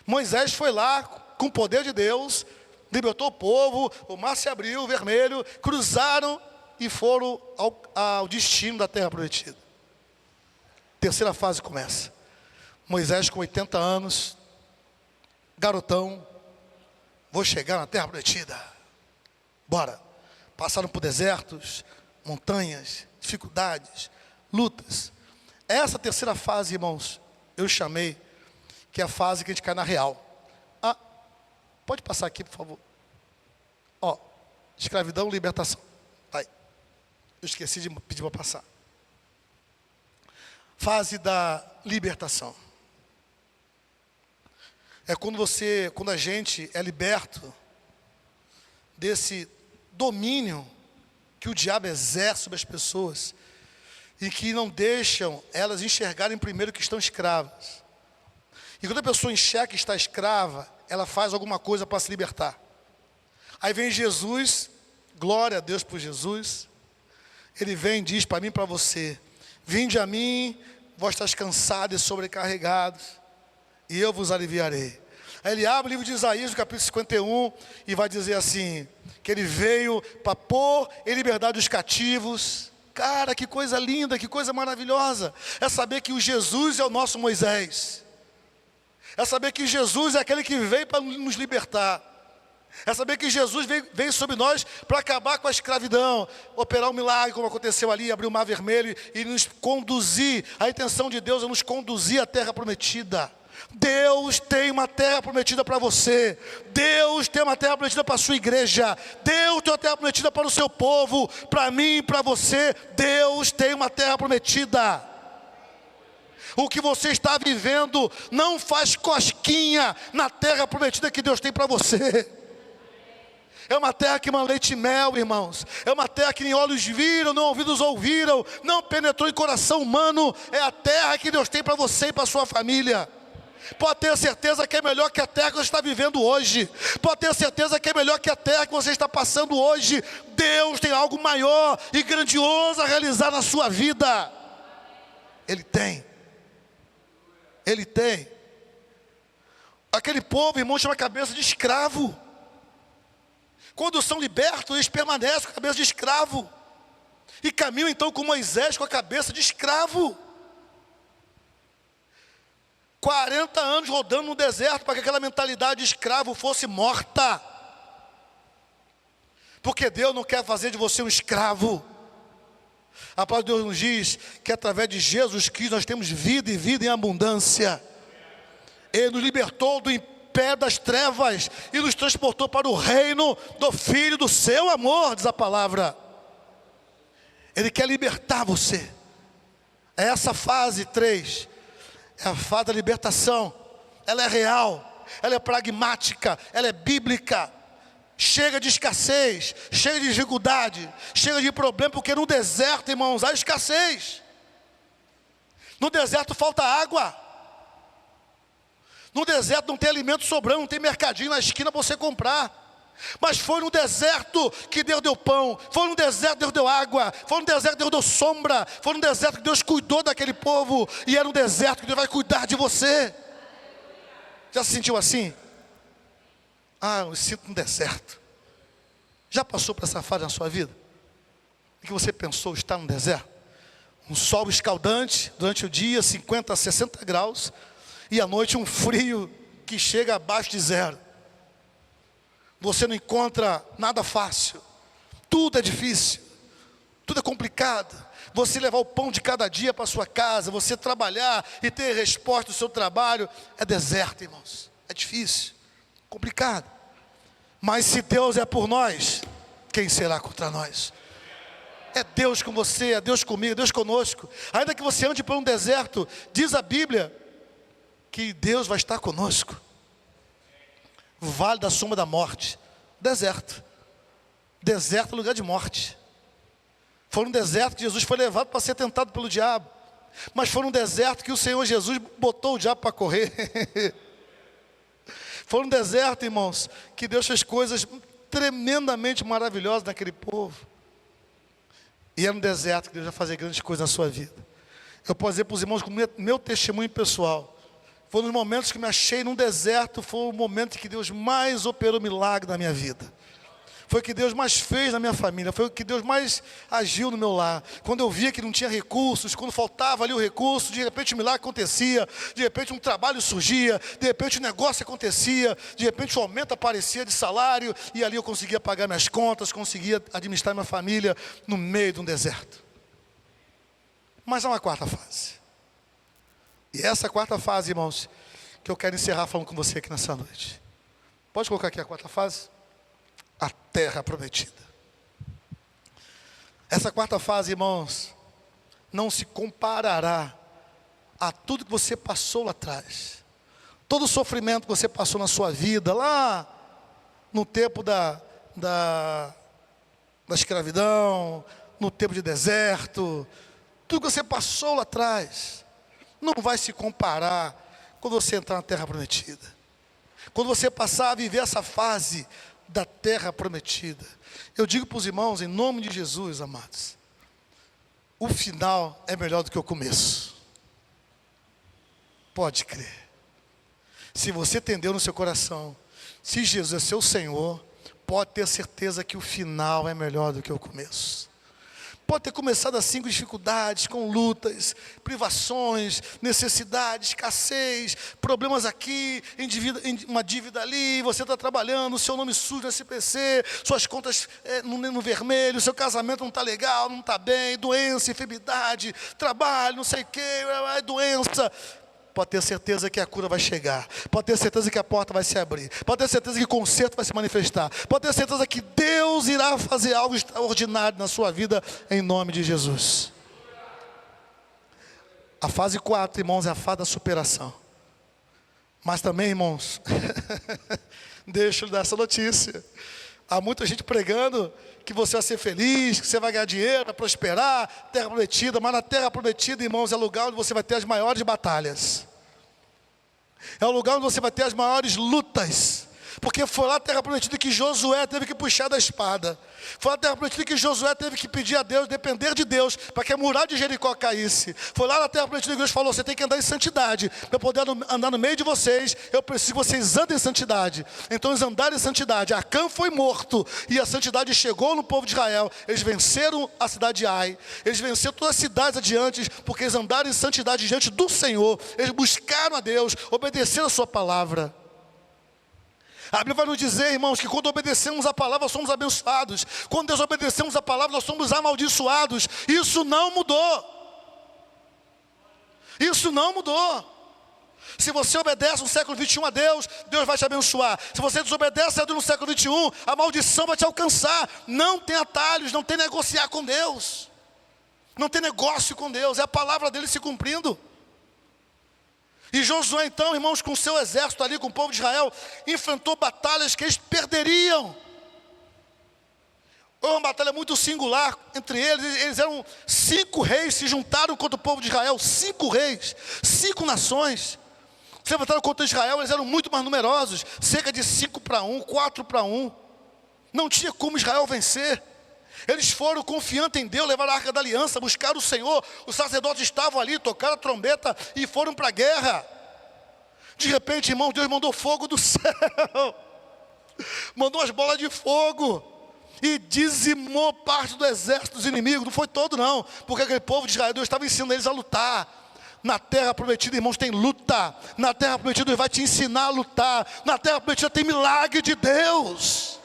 Moisés foi lá com o poder de Deus, libertou o povo, o mar se abriu, vermelho, cruzaram e foram ao destino da terra prometida. Terceira fase começa. Moisés com 80 anos, garotão, vou chegar na terra prometida. Bora. Passaram por desertos, montanhas, dificuldades, lutas. Essa terceira fase, irmãos, eu chamei, que é a fase que a gente cai na real. Pode passar aqui, por favor. Ó, escravidão, libertação. Vai. Eu esqueci de pedir para passar. Fase da libertação. É quando a gente é liberto desse domínio que o diabo exerce sobre as pessoas e que não deixam elas enxergarem primeiro que estão escravas. E quando a pessoa enxerga que está escrava, ela faz alguma coisa para se libertar. Aí vem Jesus, glória a Deus por Jesus. Ele vem e diz para mim e para você: vinde a mim, vós estáis cansados e sobrecarregados, e eu vos aliviarei. Aí ele abre o livro de Isaías, no capítulo 51, e vai dizer assim, que ele veio para pôr em liberdade os cativos. Cara, que coisa linda, que coisa maravilhosa. É saber que o Jesus é o nosso Moisés. É saber que Jesus é aquele que veio para nos libertar. É saber que Jesus veio sobre nós para acabar com a escravidão, operar um milagre como aconteceu ali, abrir o mar vermelho e nos conduzir. A intenção de Deus é nos conduzir à terra prometida. Deus tem uma terra prometida para você. Deus tem uma terra prometida para a sua igreja. Deus tem uma terra prometida para o seu povo, para mim e para você. Deus tem uma terra prometida. O que você está vivendo não faz cosquinha na terra prometida que Deus tem para você. É uma terra que manda leite e mel, irmãos. É uma terra que nem olhos viram, nem ouvidos ouviram, não penetrou em coração humano. É a terra que Deus tem para você e para a sua família. Pode ter certeza que é melhor que a terra que você está vivendo hoje. Pode ter certeza que é melhor que a terra que você está passando hoje. Deus tem algo maior e grandioso a realizar na sua vida. Ele tem. Ele tem. Aquele povo, irmão, tinha uma cabeça de escravo. Quando são libertos, eles permanecem com a cabeça de escravo. E caminham então com Moisés com a cabeça de escravo. 40 anos rodando no deserto para que aquela mentalidade de escravo fosse morta. Porque Deus não quer fazer de você um escravo. A palavra de Deus nos diz que através de Jesus Cristo nós temos vida e vida em abundância. Ele nos libertou do império das trevas e nos transportou para o reino do Filho do seu amor, diz a palavra. Ele quer libertar você. É essa fase 3. É a fase da libertação. Ela é real, ela é pragmática, ela é bíblica. Chega de escassez, chega de dificuldade, chega de problema, porque no deserto, irmãos, há escassez. No deserto falta água. No deserto não tem alimento sobrando, não tem mercadinho na esquina para você comprar. Mas foi no deserto que Deus deu pão, foi no deserto que Deus deu água, foi no deserto que Deus deu sombra, foi no deserto que Deus cuidou daquele povo, e é no deserto que Deus vai cuidar de você. Já se sentiu assim? Ah, eu me sinto no deserto. Já passou por essa fase na sua vida? Em que você pensou estar no deserto? Um sol escaldante durante o dia, 50 a 60 graus, e à noite um frio que chega abaixo de zero. Você não encontra nada fácil, tudo é difícil, tudo é complicado. Você levar o pão de cada dia para a sua casa, você trabalhar e ter resposta do seu trabalho, é deserto, irmãos, é difícil, complicado. Mas se Deus é por nós, quem será contra nós? É Deus com você, é Deus comigo, é Deus conosco. Ainda que você ande por um deserto, diz a Bíblia que Deus vai estar conosco. Vale da sombra da morte, deserto. Deserto é lugar de morte. Foi no deserto que Jesus foi levado para ser tentado pelo diabo. Mas foi no deserto que o Senhor Jesus botou o diabo para correr. Foi no deserto, irmãos, que Deus fez coisas tremendamente maravilhosas naquele povo. E é no deserto que Deus vai fazer grandes coisas na sua vida. Eu posso dizer para os irmãos, com meu testemunho pessoal, foi nos momentos que me achei num deserto, foi o momento que Deus mais operou milagre na minha vida. Foi o que Deus mais fez na minha família, foi o que Deus mais agiu no meu lar. Quando eu via que não tinha recursos, quando faltava ali o recurso, de repente um milagre acontecia, de repente um trabalho surgia, de repente um negócio acontecia, de repente um aumento aparecia de salário, e ali eu conseguia pagar minhas contas, conseguia administrar minha família no meio de um deserto. Mas há uma quarta fase. E essa quarta fase, irmãos, que eu quero encerrar falando com você aqui nessa noite. Pode colocar aqui a quarta fase? A terra prometida. Essa quarta fase, irmãos, não se comparará a tudo que você passou lá atrás. Todo o sofrimento que você passou na sua vida, lá no tempo da escravidão, no tempo de deserto, tudo que você passou lá atrás, não vai se comparar quando você entrar na terra prometida. Quando você passar a viver essa fase da terra prometida. Eu digo para os irmãos, em nome de Jesus, amados, o final é melhor do que o começo. Pode crer. Se você entendeu no seu coração, se Jesus é seu Senhor, pode ter certeza que o final é melhor do que o começo. Pode ter começado assim com dificuldades, com lutas, privações, necessidades, escassez, problemas aqui, uma dívida ali, você está trabalhando, o seu nome sujo no SPC, suas contas no vermelho, seu casamento não está legal, não está bem, doença, enfermidade, trabalho, não sei o que, doença. Pode ter certeza que a cura vai chegar. Pode ter certeza que a porta vai se abrir. Pode ter certeza que o conserto vai se manifestar. Pode ter certeza que Deus irá fazer algo extraordinário na sua vida, em nome de Jesus. A fase 4, irmãos, é a fase da superação. Mas também, irmãos, deixa eu lhe dar essa notícia. Há muita gente pregando que você vai ser feliz, que você vai ganhar dinheiro, vai prosperar, terra prometida. Mas na terra prometida, irmãos, é o lugar onde você vai ter as maiores batalhas. É o lugar onde você vai ter as maiores lutas. Porque foi lá a terra prometida que Josué teve que puxar da espada. Foi lá a terra prometida que Josué teve que pedir a Deus, depender de Deus, para que a muralha de Jericó caísse. Foi lá na terra prometida que Deus falou: você tem que andar em santidade. Para eu poder andar no meio de vocês, eu preciso que vocês andem em santidade. Então eles andaram em santidade. Acã foi morto e a santidade chegou no povo de Israel. Eles venceram a cidade de Ai. Eles venceram todas as cidades adiante, porque eles andaram em santidade diante do Senhor. Eles buscaram a Deus, obedeceram a sua palavra. A Bíblia vai nos dizer, irmãos, que quando obedecemos a palavra, somos abençoados. Quando desobedecemos a palavra, nós somos amaldiçoados. Isso não mudou. Isso não mudou. Se você obedece no século 21 a Deus, Deus vai te abençoar. Se você desobedece a Deus no século 21, a maldição vai te alcançar. Não tem atalhos, não tem negociar com Deus. Não tem negócio com Deus, é a palavra dele se cumprindo. E Josué então, irmãos, com o seu exército ali, com o povo de Israel, enfrentou batalhas que eles perderiam. Foi uma batalha muito singular entre eles. Eles eram 5 reis, se juntaram contra o povo de Israel. 5 reis, 5 nações. Se levantaram contra Israel, eles eram muito mais numerosos. Cerca de 5-1, 4-1. Não tinha como Israel vencer. Eles foram confiantes em Deus, levaram a arca da aliança, buscaram o Senhor. Os sacerdotes estavam ali, tocaram a trombeta e foram para a guerra. De repente, irmão, Deus mandou fogo do céu. Mandou as bolas de fogo e dizimou parte do exército dos inimigos. Não foi todo não, porque aquele povo de Israel, Deus estava ensinando eles a lutar. Na terra prometida, irmãos, tem luta. Na terra prometida, Deus vai te ensinar a lutar. Na terra prometida tem milagre de Deus.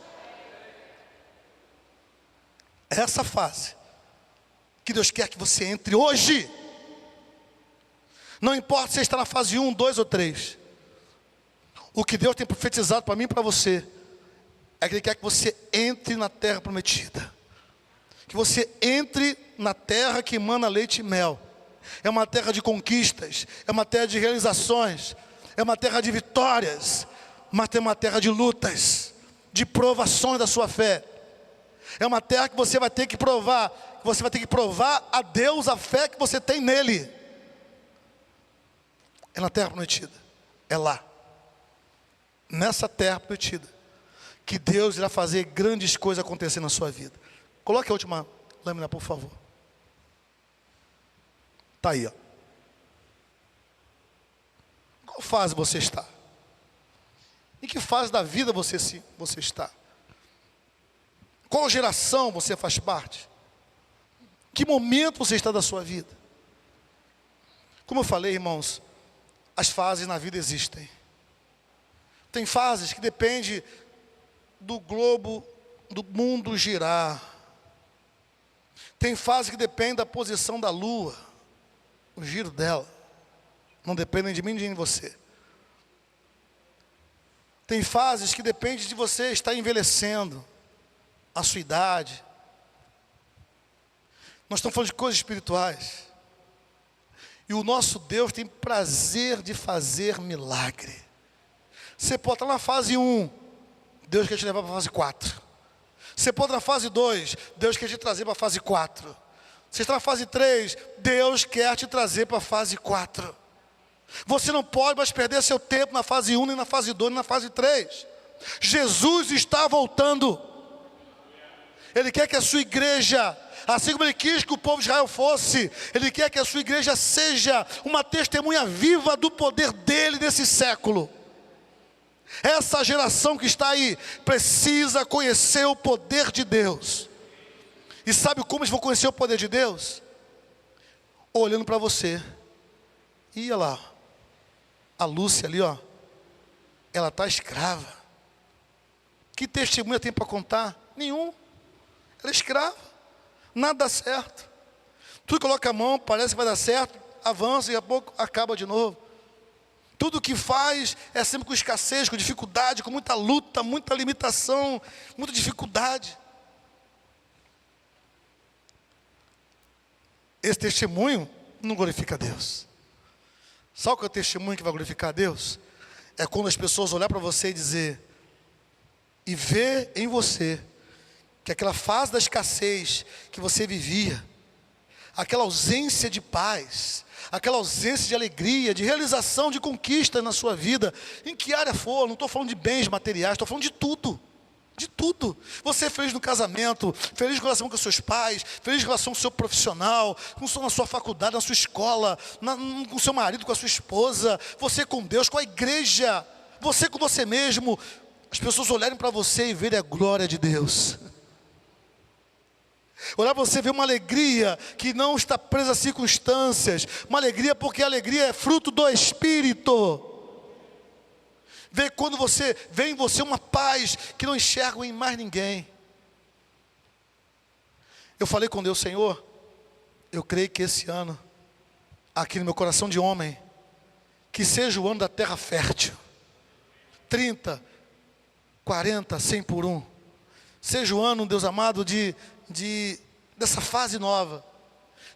Essa fase que Deus quer que você entre hoje. Não importa se você está na fase 1, 2 ou 3. O que Deus tem profetizado para mim e para você é que Ele quer que você entre na terra prometida. Que você entre na terra que emana leite e mel. É uma terra de conquistas, é uma terra de realizações, é uma terra de vitórias, mas tem uma terra de lutas, de provações da sua fé. É uma terra que você vai ter que provar, a Deus a fé que você tem nele. É na terra prometida, é lá, nessa terra prometida, que Deus irá fazer grandes coisas acontecer na sua vida. Coloque a última lâmina, por favor. Está aí, ó. Qual fase você está? Em que fase da vida você está? Qual geração você faz parte? Que momento você está da sua vida? Como eu falei, irmãos, as fases na vida existem. Tem fases que dependem do globo, do mundo girar. Tem fases que dependem da posição da lua, o giro dela. Não dependem de mim nem de você. Tem fases que dependem de você estar envelhecendo, a sua idade. Nós estamos falando de coisas espirituais. E o nosso Deus tem prazer de fazer milagre. Você pode estar na fase 1, Deus quer te levar para a fase 4. Você pode estar na fase 2, Deus quer te trazer para a fase 4. Você está na fase 3, Deus quer te trazer para a fase 4. Você não pode mais perder seu tempo na fase 1, nem na fase 2, nem na fase 3. Jesus está voltando. Ele quer que a sua igreja, assim como Ele quis que o povo de Israel fosse, Ele quer que a sua igreja seja uma testemunha viva do poder dEle nesse século. Essa geração que está aí precisa conhecer o poder de Deus. E sabe como eles vão conhecer o poder de Deus? Olhando para você. E olha lá, a Lúcia ali, ó, ela está escrava. Que testemunha tem para contar? Nenhum. Ela é escrava, nada dá certo. Tudo coloca a mão, parece que vai dar certo, avança e a pouco acaba de novo. Tudo que faz é sempre com escassez, com dificuldade, com muita luta, muita limitação, muita dificuldade. Esse testemunho não glorifica a Deus. Sabe o que é o testemunho que vai glorificar a Deus? É quando as pessoas olhar para você e dizer, e ver em você, que aquela fase da escassez que você vivia, aquela ausência de paz, aquela ausência de alegria, de realização, de conquista na sua vida, em que área for. Não estou falando de bens materiais, estou falando de tudo. De tudo. Você é feliz no casamento, feliz em relação com os seus pais, feliz em relação com o seu profissional, na sua faculdade, na sua escola, com o seu marido, com a sua esposa, você com Deus, com a igreja, você com você mesmo. As pessoas olharem para você e verem a glória de Deus. Olhar para você ver uma alegria que não está presa a circunstâncias, uma alegria porque a alegria é fruto do Espírito. Ver quando você vê em você uma paz que não enxerga em mais ninguém. Eu falei com Deus, Senhor, eu creio que esse ano, aqui no meu coração de homem, que seja o ano da terra fértil. 30, 40, 100 por um. Seja o ano, Deus amado, dessa fase nova.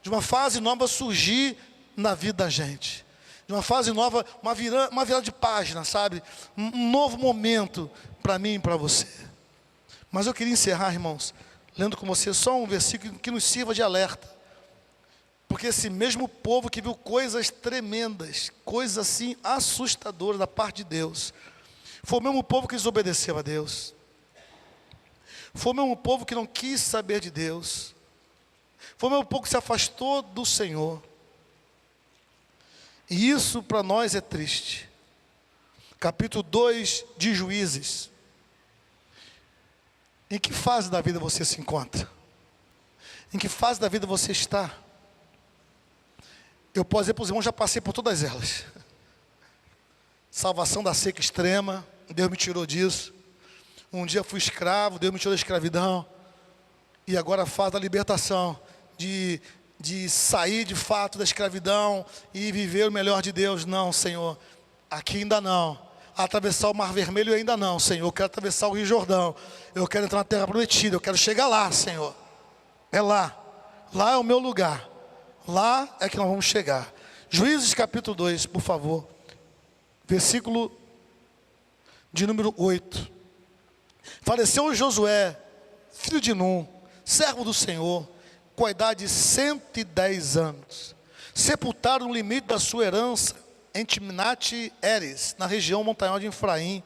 De uma fase nova surgir na vida da gente. De uma fase nova, uma virada de página, sabe? Um novo momento para mim e para você. Mas eu queria encerrar, irmãos, lendo com você só um versículo que nos sirva de alerta. Porque esse mesmo povo que viu coisas tremendas, coisas assim assustadoras da parte de Deus, foi o mesmo povo que desobedeceu a Deus. Foi o mesmo povo que não quis saber de Deus. Foi o mesmo povo que se afastou do Senhor. E isso para nós é triste. Capítulo 2 de Juízes. Em que fase da vida você se encontra? Em que fase da vida você está? Eu posso dizer para os irmãos, já passei por todas elas. Salvação da seca extrema, Deus me tirou disso. Um dia fui escravo, Deus me tirou da escravidão. E agora a fase da libertação, de sair de fato da escravidão e viver o melhor de Deus. Não, Senhor, aqui ainda não. Atravessar o Mar Vermelho ainda não, Senhor. Eu quero atravessar o Rio Jordão. Eu quero entrar na terra prometida, eu quero chegar lá, Senhor. É lá. Lá é o meu lugar. Lá é que nós vamos chegar. Juízes capítulo 2, por favor. Versículo de número 8. Faleceu Josué, filho de Num, servo do Senhor, com a idade de 110 anos. Sepultaram no limite da sua herança em Timnat-Heres, na região montanhosa de Efraim,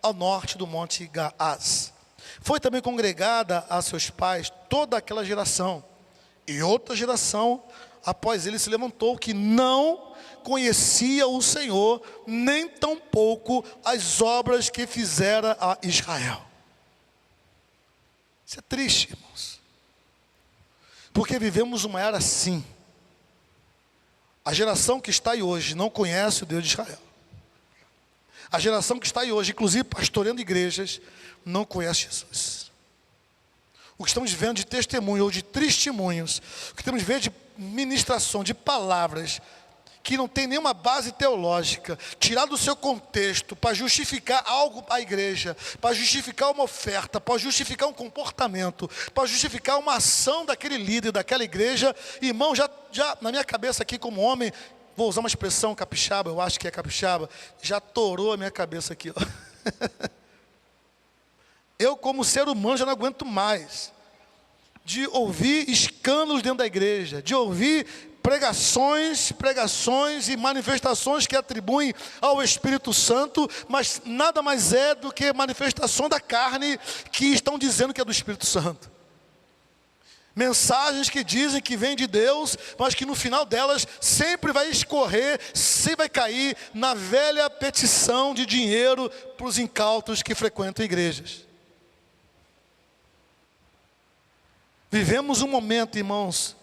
ao norte do monte Gaás. Foi também congregada a seus pais toda aquela geração. E outra geração após ele se levantou, que não conhecia o Senhor, nem tampouco as obras que fizera a Israel. Isso é triste, irmãos. Porque vivemos uma era assim. A geração que está aí hoje não conhece o Deus de Israel. A geração que está aí hoje, inclusive pastoreando igrejas, não conhece Jesus. O que estamos vendo de testemunho ou de testemunhos, o que estamos vendo de ministração, de palavras, que não tem nenhuma base teológica, tirado do seu contexto, para justificar algo à igreja, para justificar uma oferta, para justificar um comportamento, para justificar uma ação daquele líder, daquela igreja. Irmão, já na minha cabeça aqui como homem, vou usar uma expressão capixaba, eu acho que é capixaba, já torou a minha cabeça aqui, ó. Eu como ser humano já não aguento mais de ouvir escândalos dentro da igreja, de ouvir pregações e manifestações que atribuem ao Espírito Santo, mas nada mais é do que manifestação da carne que estão dizendo que é do Espírito Santo. Mensagens que dizem que vêm de Deus, mas que no final delas sempre vai escorrer, sempre vai cair na velha petição de dinheiro para os incautos que frequentam igrejas. Vivemos um momento, irmãos,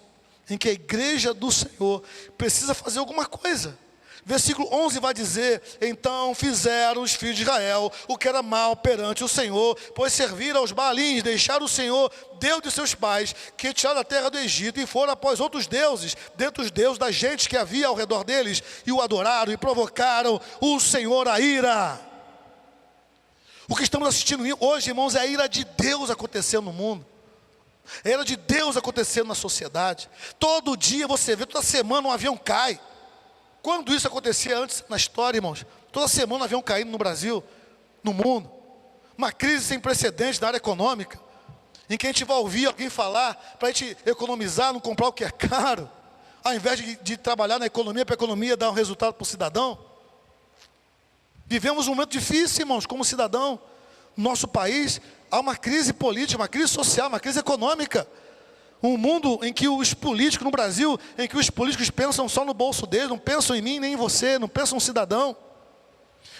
em que a igreja do Senhor precisa fazer alguma coisa. Versículo 11 vai dizer: então fizeram os filhos de Israel o que era mal perante o Senhor, pois serviram aos Baalins, deixaram o Senhor, Deus de seus pais, que tiraram da terra do Egito, e foram após outros deuses, dentre os deuses das gentes que havia ao redor deles, e o adoraram e provocaram o Senhor a ira. O que estamos assistindo hoje, irmãos, é a ira de Deus acontecendo no mundo. É a ira de Deus acontecendo na sociedade. Todo dia você vê, toda semana um avião cai. Quando isso acontecia antes na história, irmãos? Toda semana um avião caindo no Brasil, no mundo. Uma crise sem precedentes na área econômica. em que a gente vai ouvir alguém falar para a gente economizar, não comprar o que é caro, ao invés de trabalhar na economia para a economia dar um resultado para o cidadão. Vivemos um momento difícil, irmãos, como cidadão. No nosso país há uma crise política, uma crise social, uma crise econômica. Um mundo em que os políticos, no Brasil, em que os políticos pensam só no bolso deles, não pensam em mim nem em você, não pensam no cidadão.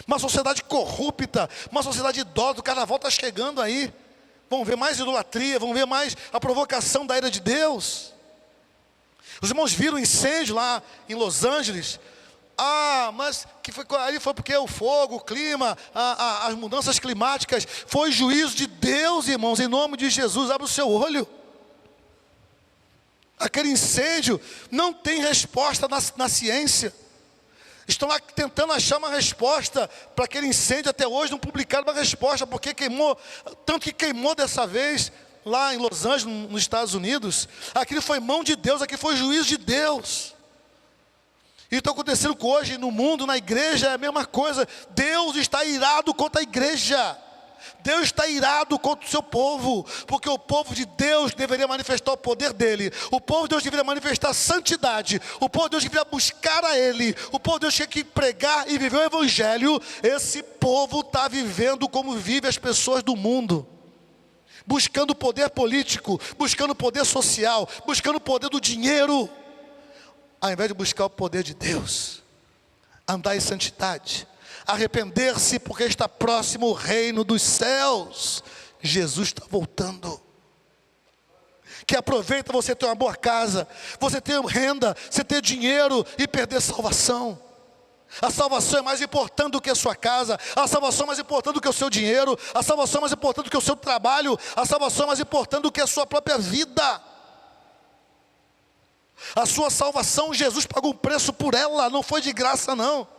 Uma sociedade corrupta, uma sociedade idosa, o carnaval está chegando aí. Vão ver mais idolatria, vão ver mais a provocação da ira de Deus. Os irmãos viram o incêndio lá em Los Angeles. Mas ali foi porque o fogo, o clima, as mudanças climáticas, foi juízo de Deus, irmãos, em nome de Jesus. Abre o seu olho. Aquele incêndio não tem resposta na ciência. Estão lá tentando achar uma resposta para aquele incêndio. Até hoje não publicaram uma resposta, porque queimou, tanto que queimou dessa vez, lá em Los Angeles, nos Estados Unidos. Aquilo foi mão de Deus, aquilo foi juízo de Deus. E está acontecendo hoje no mundo, na igreja, é a mesma coisa. Deus está irado contra a igreja. Deus está irado contra o seu povo, porque o povo de Deus deveria manifestar o poder dele, o povo de Deus deveria manifestar a santidade, o povo de Deus deveria buscar a ele, o povo de Deus tinha que pregar e viver o evangelho. Esse povo está vivendo como vivem as pessoas do mundo, buscando poder político, buscando poder social, buscando o poder do dinheiro, ao invés de buscar o poder de Deus, andar em santidade, arrepender-se, porque está próximo o reino dos céus. Jesus está voltando. Que aproveita você ter uma boa casa, você ter renda, você ter dinheiro e perder salvação. A salvação é mais importante do que a sua casa, a salvação é mais importante do que o seu dinheiro, a salvação é mais importante do que o seu trabalho, a salvação é mais importante do que a sua própria vida. A sua salvação, Jesus pagou um preço por ela, não foi de graça não.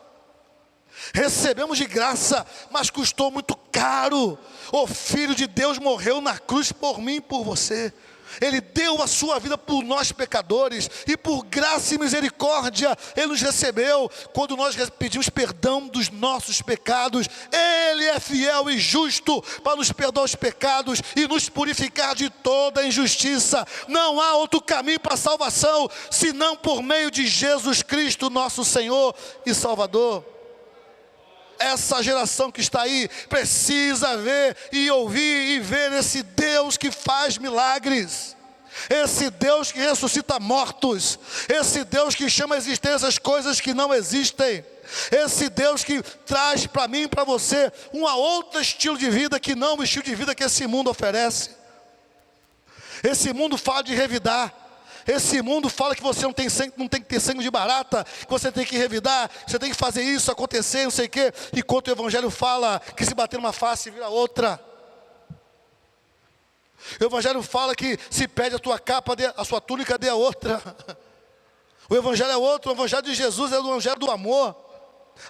Recebemos de graça, mas custou muito caro. O Filho de Deus morreu na cruz por mim e por você. Ele deu a sua vida por nós pecadores, e por graça e misericórdia Ele nos recebeu. Quando nós pedimos perdão dos nossos pecados, Ele é fiel e justo para nos perdoar os pecados e nos purificar de toda injustiça. Não há outro caminho para a salvação, senão por meio de Jesus Cristo, nosso Senhor e Salvador. Essa geração que está aí precisa ver e ouvir e ver esse Deus que faz milagres, esse Deus que ressuscita mortos, esse Deus que chama à existência as coisas que não existem, esse Deus que traz para mim e para você um outro estilo de vida que não o estilo de vida que esse mundo oferece. Esse mundo fala de revidar. Esse mundo fala que você não tem que ter sangue de barata, que você tem que revidar, você tem que fazer isso acontecer, não sei o quê. Enquanto o Evangelho fala que se bater numa face vira outra. O Evangelho fala que se pede a tua capa, a sua túnica, dê a outra. O Evangelho é outro, o Evangelho de Jesus é o Evangelho do amor.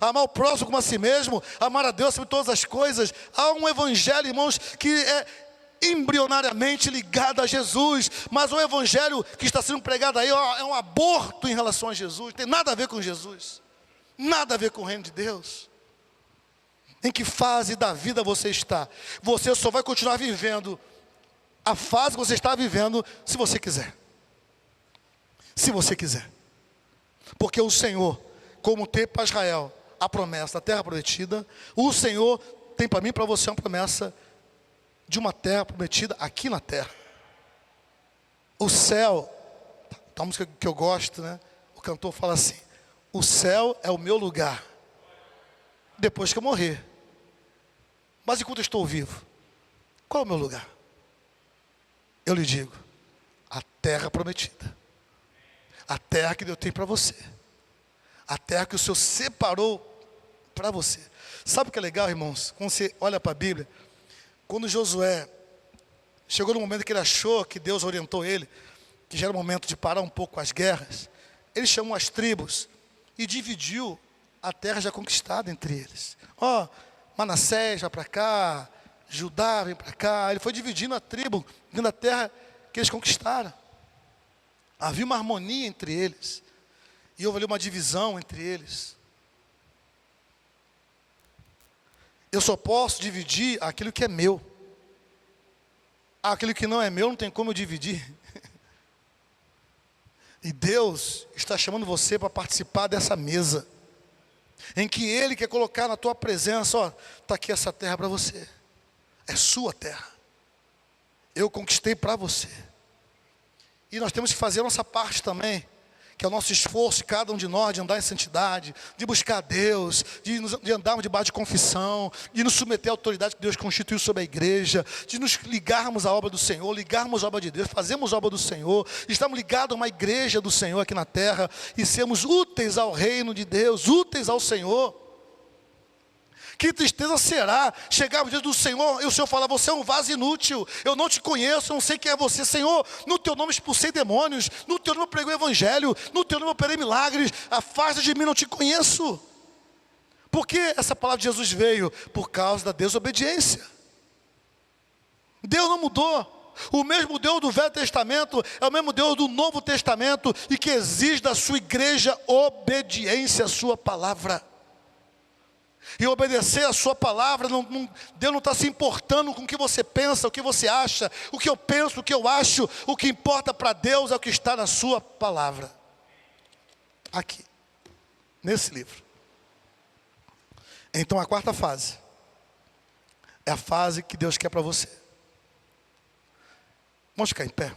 Amar o próximo como a si mesmo, amar a Deus acima de todas as coisas. Há um Evangelho, irmãos, que é embrionariamente ligado a Jesus, mas o evangelho que está sendo pregado aí é um aborto em relação a Jesus, não tem nada a ver com Jesus, nada a ver com o reino de Deus. Em que fase da vida você está? Você só vai continuar vivendo a fase que você está vivendo se você quiser. Se você quiser. Porque o Senhor, como tem para Israel a promessa da terra prometida, o Senhor tem para mim e para você uma promessa de uma terra prometida aqui na terra. O céu, a música que eu gosto, né? O cantor fala assim: o céu é o meu lugar depois que eu morrer. Mas enquanto eu estou vivo, qual é o meu lugar? Eu lhe digo, a terra prometida, a terra que Deus tem para você, a terra que o Senhor separou para você. Sabe o que é legal, irmãos? Quando você olha para a Bíblia, quando Josué chegou no momento que ele achou que Deus orientou ele, que já era o momento de parar um pouco as guerras, ele chamou as tribos e dividiu a terra já conquistada entre eles. Manassés vai para cá, Judá vem para cá. Ele foi dividindo a tribo dentro da terra que eles conquistaram. Havia uma harmonia entre eles, e houve ali uma divisão entre eles. Eu só posso dividir aquilo que é meu. Aquilo que não é meu não tem como eu dividir. E Deus está chamando você para participar dessa mesa, em que Ele quer colocar na tua presença, ó, está aqui essa terra para você. É sua terra. Eu conquistei para você. E nós temos que fazer a nossa parte também, que é o nosso esforço, cada um de nós, de andar em santidade, de buscar a Deus, de andarmos debaixo de confissão, de nos submeter à autoridade que Deus constituiu sobre a igreja, de nos ligarmos à obra do Senhor, ligarmos à obra de Deus, fazermos a obra do Senhor, estamos ligados a uma igreja do Senhor aqui na terra, e sermos úteis ao reino de Deus, úteis ao Senhor. Que tristeza será chegar diante do Senhor e o Senhor falar: você é um vaso inútil, eu não te conheço, eu não sei quem é você. Senhor, no teu nome expulsei demônios, no teu nome eu preguei o evangelho, no teu nome eu operei milagres, afasta de mim, não te conheço. Por que essa palavra de Jesus veio? Por causa da desobediência. Deus não mudou. O mesmo Deus do Velho Testamento é o mesmo Deus do Novo Testamento, e que exige da sua igreja obediência à sua palavra. E obedecer a sua palavra, Deus não está se importando com o que você pensa, o que você acha, o que eu penso, o que eu acho. O que importa para Deus é o que está na sua palavra. Aqui, nesse livro. Então a quarta fase é a fase que Deus quer para você. Vamos ficar em pé.